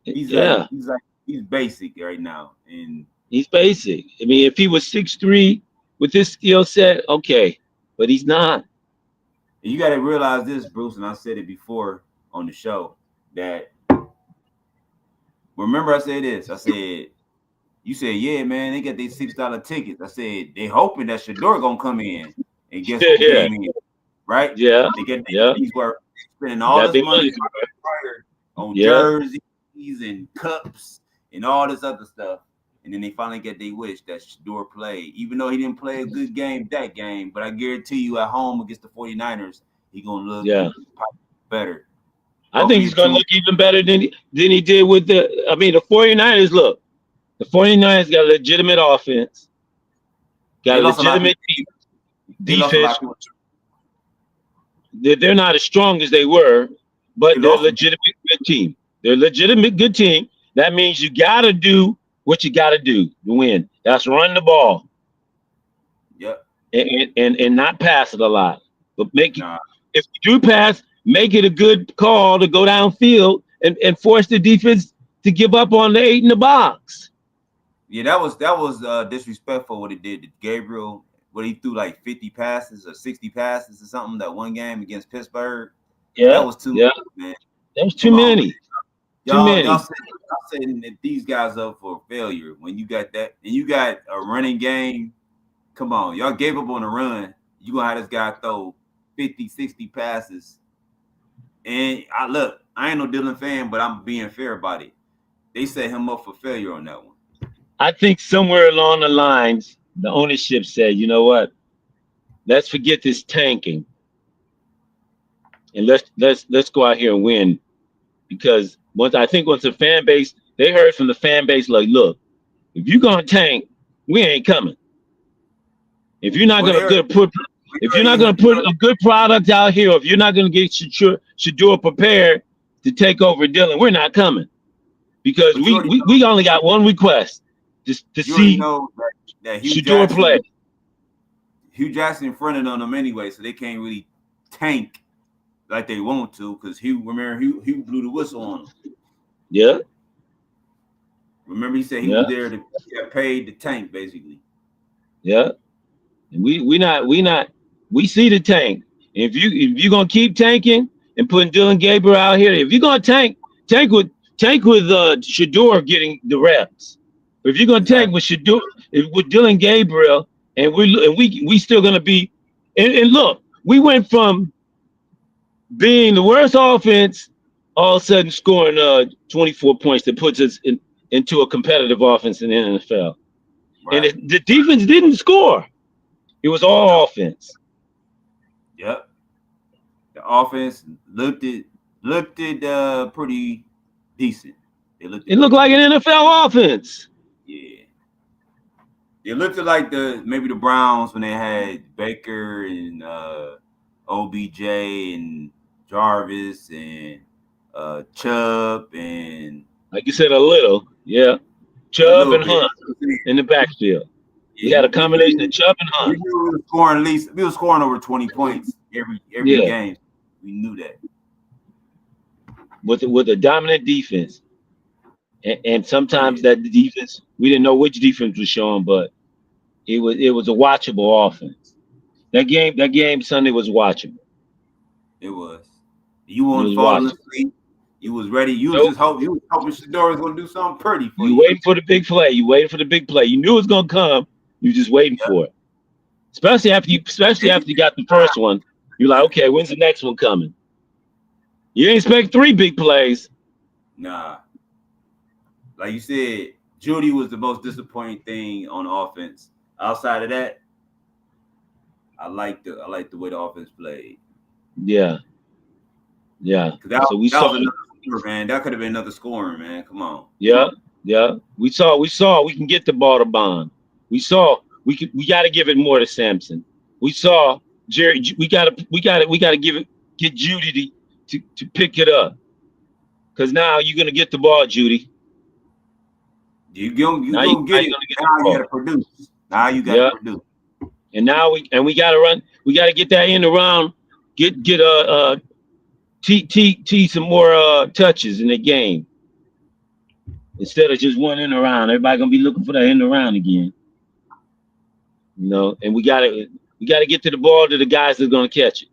[SPEAKER 2] Yeah,
[SPEAKER 1] He's basic right now, and
[SPEAKER 2] he's basic. I mean, if he was 6'3" with this skill set, okay, but he's not.
[SPEAKER 1] you got to realize this, Bruce, and I said it before on the show that remember I said this. I said you said, yeah, man, they got these $6 tickets. I said they hoping that Shador gonna come in, and guess who
[SPEAKER 2] Yeah,
[SPEAKER 1] came in, right?
[SPEAKER 2] yeah,
[SPEAKER 1] They get
[SPEAKER 2] yeah.
[SPEAKER 1] these were spending all
[SPEAKER 2] Got
[SPEAKER 1] this
[SPEAKER 2] their
[SPEAKER 1] money
[SPEAKER 2] money.
[SPEAKER 1] on
[SPEAKER 2] Yeah,
[SPEAKER 1] jerseys and cups and all this other stuff. And then they finally get their wish that Shador played, even though he didn't play a good game that game. But I guarantee you, at home against the 49ers, he gonna look
[SPEAKER 2] yeah.
[SPEAKER 1] better.
[SPEAKER 2] I think he's going to look even better than he did with the. I mean, the 49ers. Look, the 49ers got a legitimate offense, got
[SPEAKER 1] They
[SPEAKER 2] a
[SPEAKER 1] lost a lot.
[SPEAKER 2] legitimate
[SPEAKER 1] They lost a lot.
[SPEAKER 2] defense. They're not as strong as they were, but they're a legitimate good team. They're a legitimate good team. That means you got to do what you got to do to win. That's run the ball.
[SPEAKER 1] Yep.
[SPEAKER 2] And not pass it a lot, but if you do pass, make it a good call to go downfield and force the defense to give up on the 8 in the box.
[SPEAKER 1] Yeah, that was disrespectful what he did to Gabriel. What he threw like 50 passes or 60 passes or something that one game against Pittsburgh.
[SPEAKER 2] Yeah,
[SPEAKER 1] that was too many, man.
[SPEAKER 2] That was too many.
[SPEAKER 1] Y'all setting these guys up for failure when you got that and you got a running game. Come on, y'all gave up on the run. You gonna have this guy throw 50, 60 passes. And I ain't no Dylan fan, but I'm being fair about it. They set him up for failure on that one.
[SPEAKER 2] I think somewhere along the lines, the ownership said, you know what? Let's forget this tanking. And let's go out here and win. Because once the fan base, they heard from the fan base, like, look, if you're gonna tank, we ain't coming. If you're not gonna put a good product out here, or if you're not gonna get Shador prepared to take over Dylan, we're not coming. Because we only got one request to see
[SPEAKER 1] that
[SPEAKER 2] Shador play.
[SPEAKER 1] Hugh Jackson fronted on them anyway, so they can't really tank like they want to, because Hugh blew the whistle on them.
[SPEAKER 2] Yeah.
[SPEAKER 1] Remember, he said he was there to get paid to tank, basically.
[SPEAKER 2] Yeah. And we see the tank. If you're gonna keep tanking and putting Dylan Gabriel out here, if you're gonna tank with Shador getting the reps. But if you're gonna tank with Shador with Dylan Gabriel, and we still gonna be and look, we went from being the worst offense, all of a sudden scoring 24 points that puts us into a competitive offense in the NFL. Right. And the defense didn't score. It was all offense.
[SPEAKER 1] Yep. The offense looked pretty decent.
[SPEAKER 2] It looked like an NFL offense.
[SPEAKER 1] Yeah. It looked like maybe the Browns when they had Baker and OBJ and Jarvis and Chubb and,
[SPEAKER 2] like you said, a little, yeah. Chubb and Hunt in the backfield. You got a combination of Chubb and Hunt.
[SPEAKER 1] We were scoring over 20 points every game. We knew that.
[SPEAKER 2] With a dominant defense. And sometimes that defense, we didn't know which defense was showing, but it was a watchable offense. That game Sunday was watchable.
[SPEAKER 1] It was. You weren't falling asleep. You was ready. You was hoping Shador was gonna do something pretty for you.
[SPEAKER 2] You waiting for the big play. You waiting for the big play. You knew it was gonna come. You just waiting for it. Especially after you got the first one. You're like, okay, when's the next one coming? You didn't expect 3 big plays.
[SPEAKER 1] Nah. Like you said, Judy was the most disappointing thing on offense. Outside of that, I like the way the offense played.
[SPEAKER 2] Yeah. Yeah.
[SPEAKER 1] That was another score, man. That could have been another scoring, man. Come on.
[SPEAKER 2] Yeah. Yeah. We saw we can get the ball to Bond. We saw we got to give it more to Sampson. We saw Jerry. We got to get Judy to pick it up, because now you're gonna get the ball, Judy.
[SPEAKER 1] You gonna get it. Now you got to produce. Now you got to produce.
[SPEAKER 2] And now we got to run. We got to get that end around. Get T some more touches in the game instead of just one end around. Everybody gonna be looking for that end around again. You know, and we gotta get to the ball to the guys that are gonna catch it.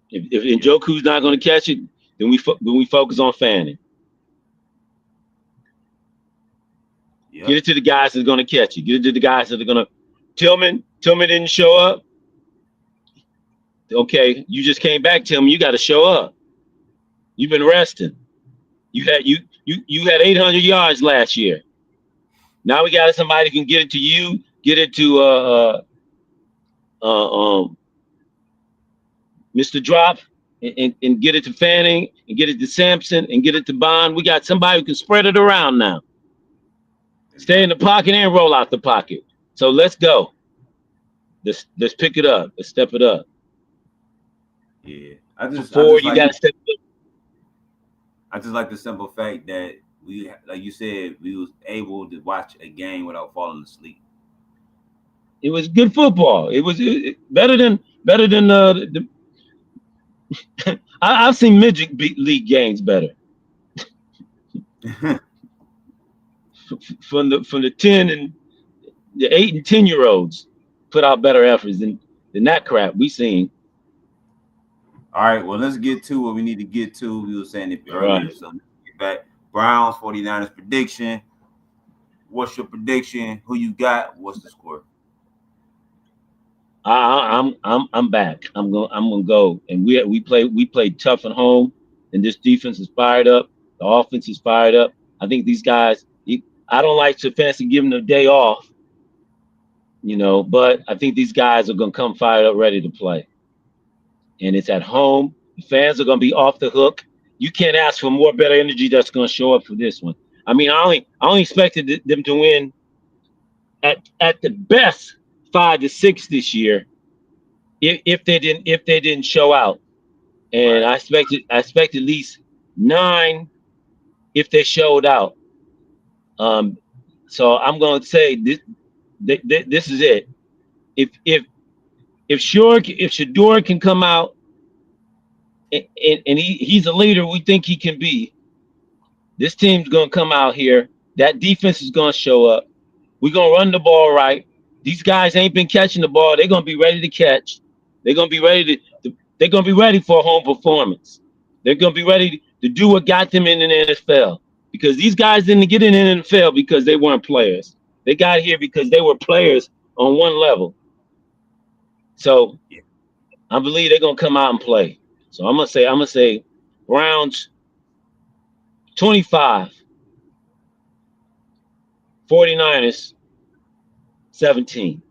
[SPEAKER 2] If Njoku's not gonna catch it, then we focus on Fanning.
[SPEAKER 1] Yep.
[SPEAKER 2] Get it to the guys that are gonna catch it. Get it to the guys that are gonna. Tillman didn't show up. Okay, you just came back, Tillman. You got to show up. You've been resting. You had 800 yards last year. Now we got somebody who can get it to you, get it to Mr. Drop, and get it to Fanning, and get it to Sampson, and get it to Bond. We got somebody who can spread it around now. Stay in the pocket and roll out the pocket. So let's go. Let's pick it up. Let's step it up.
[SPEAKER 1] Yeah, I just
[SPEAKER 2] gotta step it up.
[SPEAKER 1] I just like the simple fact that we, like you said, we was able to watch a game without falling asleep.
[SPEAKER 2] It was good football. It was better than the I've seen midget league games better. from the 10 and the 8 and 10-year-olds put out better efforts than that crap we seen.
[SPEAKER 1] All right, well, let's get to what we need to get to. We were saying it earlier,
[SPEAKER 2] Right.
[SPEAKER 1] So let's get back. Browns 49ers prediction. What's your prediction? Who you got? What's the score?
[SPEAKER 2] I'm back. I'm gonna go. And we played tough at home, and this defense is fired up. The offense is fired up. I think these guys. I don't like to fancy giving them a day off, you know, but I think these guys are gonna come fired up, ready to play. And it's at home. The fans are gonna be off the hook. You can't ask for more better energy that's gonna show up for this one. I mean, I only expected them to win at the best 5-6 this year, if they didn't show out. And I expected at least 9 if they showed out. So I'm gonna say this is it. If Shador can come out and he's a leader we think he can be, this team's gonna come out here. That defense is gonna show up. We're gonna run the ball right. These guys ain't been catching the ball. They're gonna be ready to catch. They're gonna be ready they're gonna be ready for a home performance. They're gonna be ready to do what got them in the NFL. Because these guys didn't get in the NFL because they weren't players. They got here because they were players on one level. So I believe they're gonna come out and play. So I'm gonna say Browns 25, 49ers 17.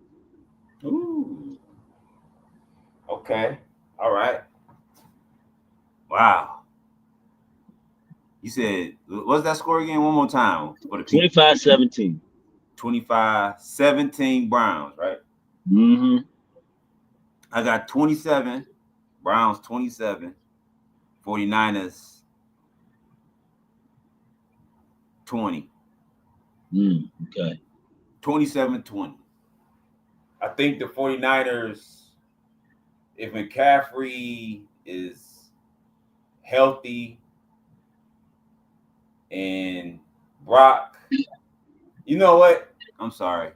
[SPEAKER 1] Ooh. Okay. All right. Wow. You said, what's that score again? One more time. For the
[SPEAKER 2] 25-17.
[SPEAKER 1] 25-17 Browns, right?
[SPEAKER 2] Mm-hmm.
[SPEAKER 1] I got 27, Browns 27, 49ers 20.
[SPEAKER 2] Okay.
[SPEAKER 1] 27-20. I think the 49ers, if McCaffrey is healthy and Brock, you know what? I'm sorry.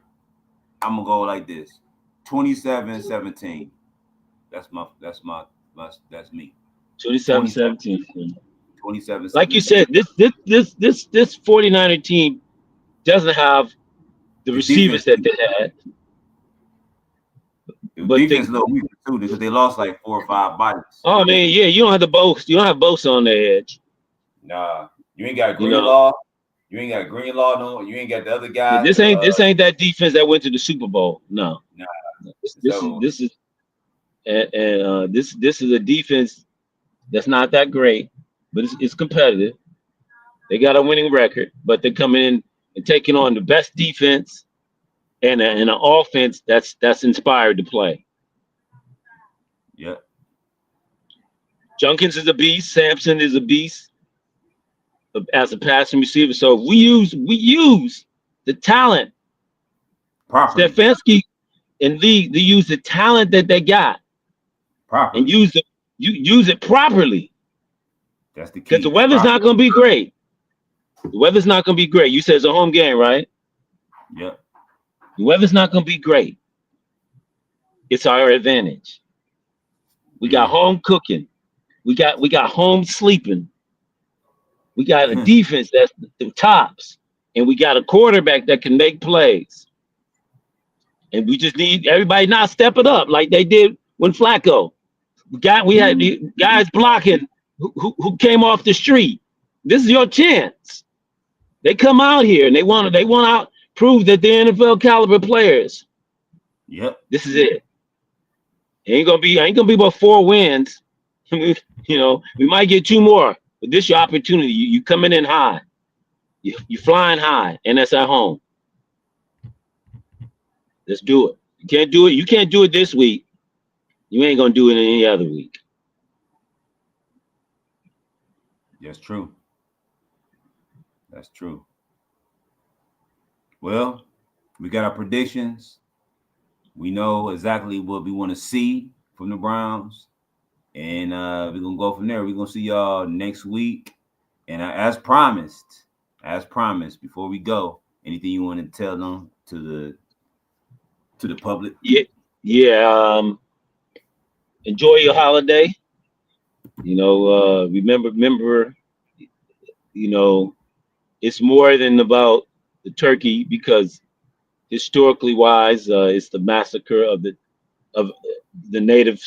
[SPEAKER 1] I'm gonna go like this. 27-17. That's me.
[SPEAKER 2] 27-17.
[SPEAKER 1] 27.
[SPEAKER 2] Like you said, this 49er team doesn't have the receivers that they had.
[SPEAKER 1] But defense a little weak too because they lost like 4 or 5 bodies.
[SPEAKER 2] Oh man, yeah, you don't have the boast. You don't have boast on the edge.
[SPEAKER 1] Nah, you ain't got Greenlaw. You ain't got Greenlaw. No, you ain't got the other guy.
[SPEAKER 2] Yeah, this ain't that defense that went to the Super Bowl. No.
[SPEAKER 1] Nah.
[SPEAKER 2] This is a defense that's not that great, but it's competitive. They got a winning record, but they're coming in and taking on the best defense and an offense that's inspired to play.
[SPEAKER 1] Yeah.
[SPEAKER 2] Jenkins is a beast. Sampson is a beast as a passing receiver. So if we use the talent.
[SPEAKER 1] Properly.
[SPEAKER 2] and league to use the talent that they got
[SPEAKER 1] Properly.
[SPEAKER 2] and use it properly.
[SPEAKER 1] That's the key.
[SPEAKER 2] Because the weather's not going to be great. The weather's not going to be great. You said it's a home game, right?
[SPEAKER 1] Yep.
[SPEAKER 2] The weather's not going to be great. It's our advantage. We got home cooking. We got home sleeping. We got a defense that's the tops, and we got a quarterback that can make plays. And we just need everybody not step it up like they did when Flacco. We had the guys blocking who came off the street. This is your chance. They come out here and they want to prove that they're NFL caliber players.
[SPEAKER 1] Yep.
[SPEAKER 2] This is it. Ain't gonna be about 4 wins. You know, we might get 2 more, but this is your opportunity. You coming in high. You flying high, and that's at home. Let's do it. You can't do it. You can't do it this week. You ain't gonna do it in any other week.
[SPEAKER 1] That's true. That's true. Well, we got our predictions. We know exactly what we want to see from the Browns. And we're going to go from there. We're going to see y'all next week. And as promised, before we go, anything you want to tell them to the public?
[SPEAKER 2] Yeah. Enjoy your holiday. You know, remember, you know, it's more than about the turkey, because historically wise, it's the massacre of the Native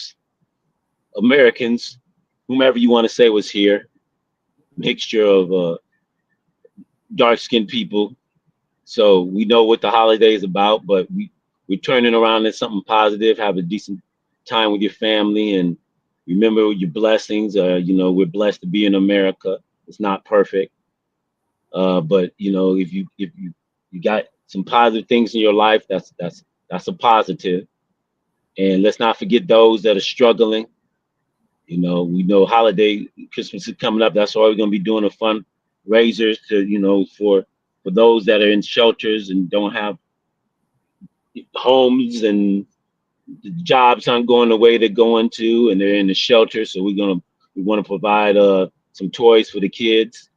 [SPEAKER 2] Americans, whomever you want to say was here, mixture of dark-skinned people. So we know what the holiday is about, but we're turning around into something positive. Have a decent time with your family and remember your blessings. You know, we're blessed to be in America. It's not perfect, but you know, if you got some positive things in your life, that's a positive. And let's not forget those that are struggling. You know, we know Christmas is coming up. That's why we're going to be doing a fundraisers to, you know, for those that are in shelters and don't have homes and the jobs aren't going the way they're going to, and they're in the shelter. So we want to provide some toys for the kids,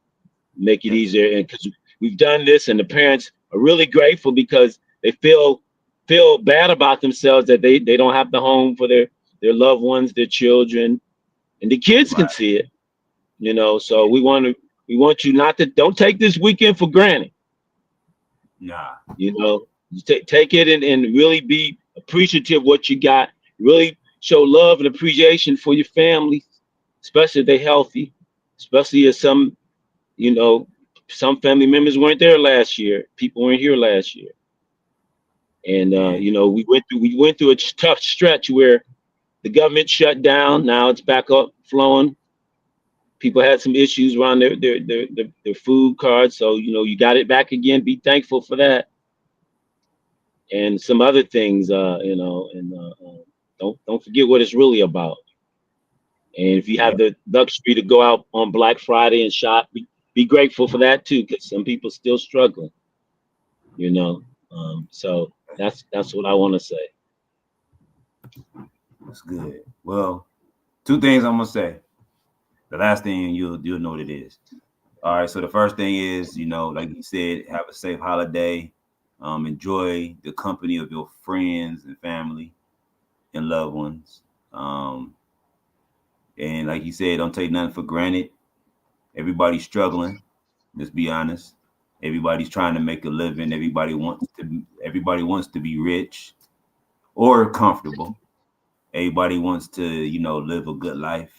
[SPEAKER 2] make it easier. And because we've done this, and the parents are really grateful because they feel bad about themselves that they don't have the home for their loved ones, their children, and the kids can see it, you know. So we want you don't take this weekend for granted.
[SPEAKER 1] Nah.
[SPEAKER 2] You know, you take it and really be appreciative of what you got. Really show love and appreciation for your family, especially if they're healthy, especially if some family members weren't there last year. People weren't here last year. And you know, we went through a tough stretch where the government shut down. Now it's back up flowing. People had some issues around their food cards. So, you know, you got it back again. Be thankful for that. And some other things, you know, and don't forget what it's really about. And if you have the luxury to go out on Black Friday and shop, be grateful for that too, because some people still struggling, you know. So that's what I want to say.
[SPEAKER 1] That's good. Well, 2 things I'm gonna say. The last thing you'll know what it is. All right. So the first thing is, you know, like you said, have a safe holiday. Enjoy the company of your friends and family and loved ones. And like you said, don't take nothing for granted. Everybody's struggling. Let's be honest. Everybody's trying to make a living. Everybody wants to be rich or comfortable. Everybody wants to, you know, live a good life.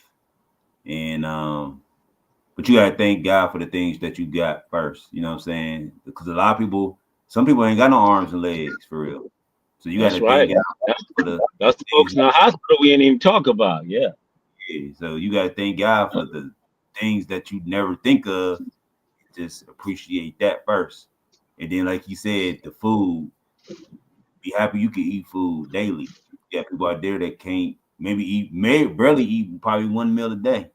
[SPEAKER 1] And but you gotta thank God for the things that you got first. You know what I'm saying? Because some people ain't got no arms and legs for real. So you gotta thank God.
[SPEAKER 2] That's the folks in the hospital we ain't even talk about. Yeah.
[SPEAKER 1] So you gotta thank God for the things that you never think of. Just appreciate that first. And then, like you said, the food. Be happy you can eat food daily. Yeah, people out there that can't barely eat probably 1 meal a day.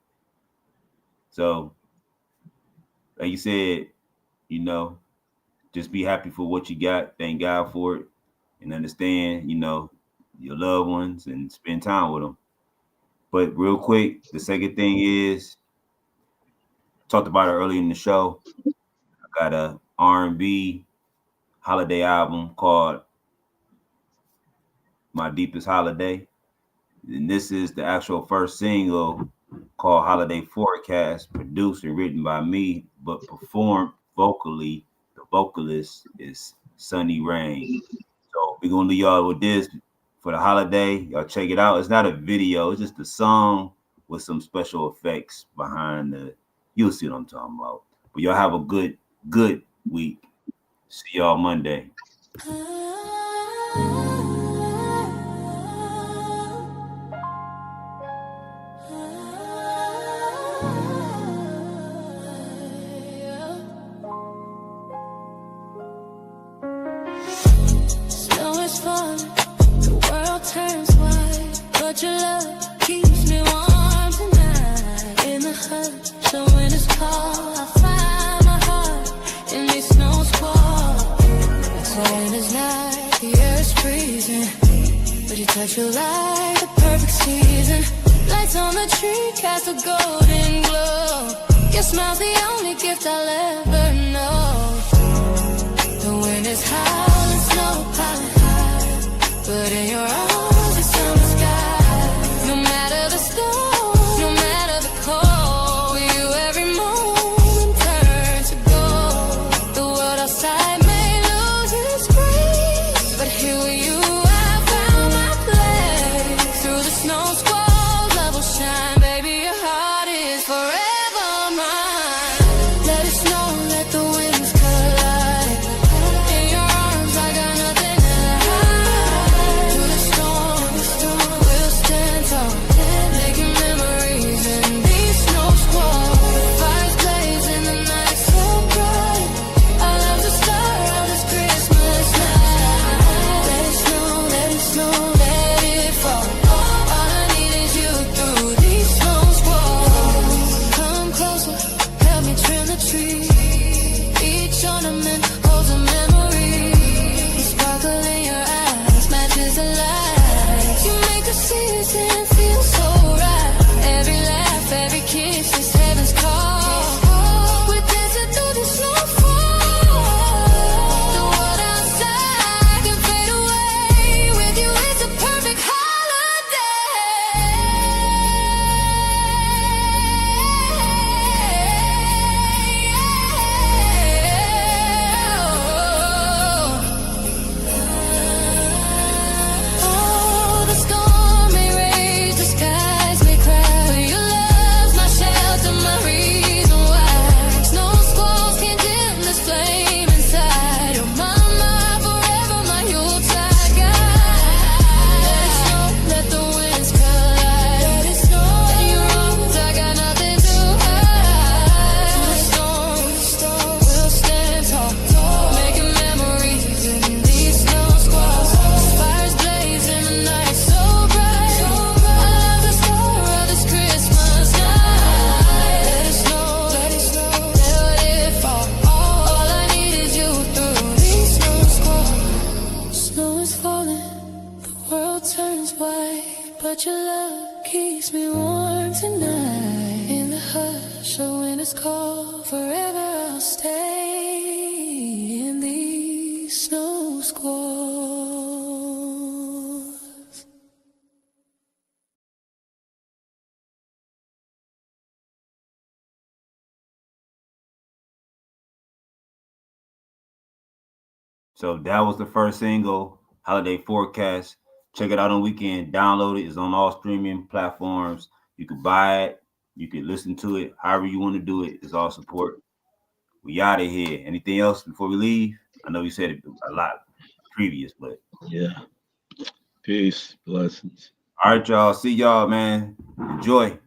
[SPEAKER 1] So, like you said, you know, just be happy for what you got. Thank God for it, and understand, you know, your loved ones and spend time with them. But real quick, the second thing is, talked about it earlier in the show. I got a R&B holiday album called My Deepest Holiday. And this is the actual first single called Holiday Forecast, produced and written by me, but performed vocally. The vocalist is Sunny Rain. So we're gonna leave y'all with this for the holiday. Y'all check it out. It's not a video, it's just a song with some special effects behind the. You'll see what I'm talking about. But y'all have a good week. See y'all Monday.
[SPEAKER 3] The world turns white, but your love keeps me warm tonight. In the hush, so when it's cold, I find my heart in these snow squalls. So when it's night, the air is freezing, but your touch feel like the perfect season. Lights on the tree cast a golden glow. Your smile's the only gift I'll ever know. The wind is howling, snow piling high, but in your arms it's summer sky. No matter the storm, no matter the cold, with you every moment turns to gold. The world outside may lose its grace, but here with you I found my place. Through the snow squalls, love will shine. Baby, your heart is forever mine. Let it snow, let the winds collide. In your arms I got nothing to hide. Through the storm, we'll stand tall, making memories in these snow squalls. Fires blaze in the night so bright. Our love's the star of this Christmas night. Let it snow, let it snow, let it fall. All I need is you through these snow squalls. Come closer, help me trim the tree. Each ornament holds a memory. The sparkle in your eyes matches the light. You make the season feel so right. Every laugh, every kiss is heaven's call. We're dancing through the snowfall. The world outside can fade away. With you it's a perfect holiday. The storm may rage, the skies may cry, but your love's my shelter, my reason why. Snow squalls can't dim this flame inside. You're my forever, my Yuletide guide. Let it snow, let the winds collide. Let it snow, in your arms I got nothing to hide. Through the storm, we'll stand tall, making memories in these snow squalls. Fires blaze in the night so bright. I love the star of this Christmas night. Let it snow, let it fall. All I need is you through these snow squalls. Snow is falling, the world turns white, but your love keeps me warm tonight. In the hush, so when it's cold, forever I'll stay in these snow squalls.
[SPEAKER 1] So that was the first single, Holiday Forecast. Check it out on weekend. Download it. It's on all streaming platforms. You can buy it. You can listen to it. However you want to do it. It's all support. We out of here. Anything else before we leave? I know we said it a lot previous, but
[SPEAKER 2] Yeah. Peace. Blessings.
[SPEAKER 1] all right, y'all. See y'all, man. Enjoy.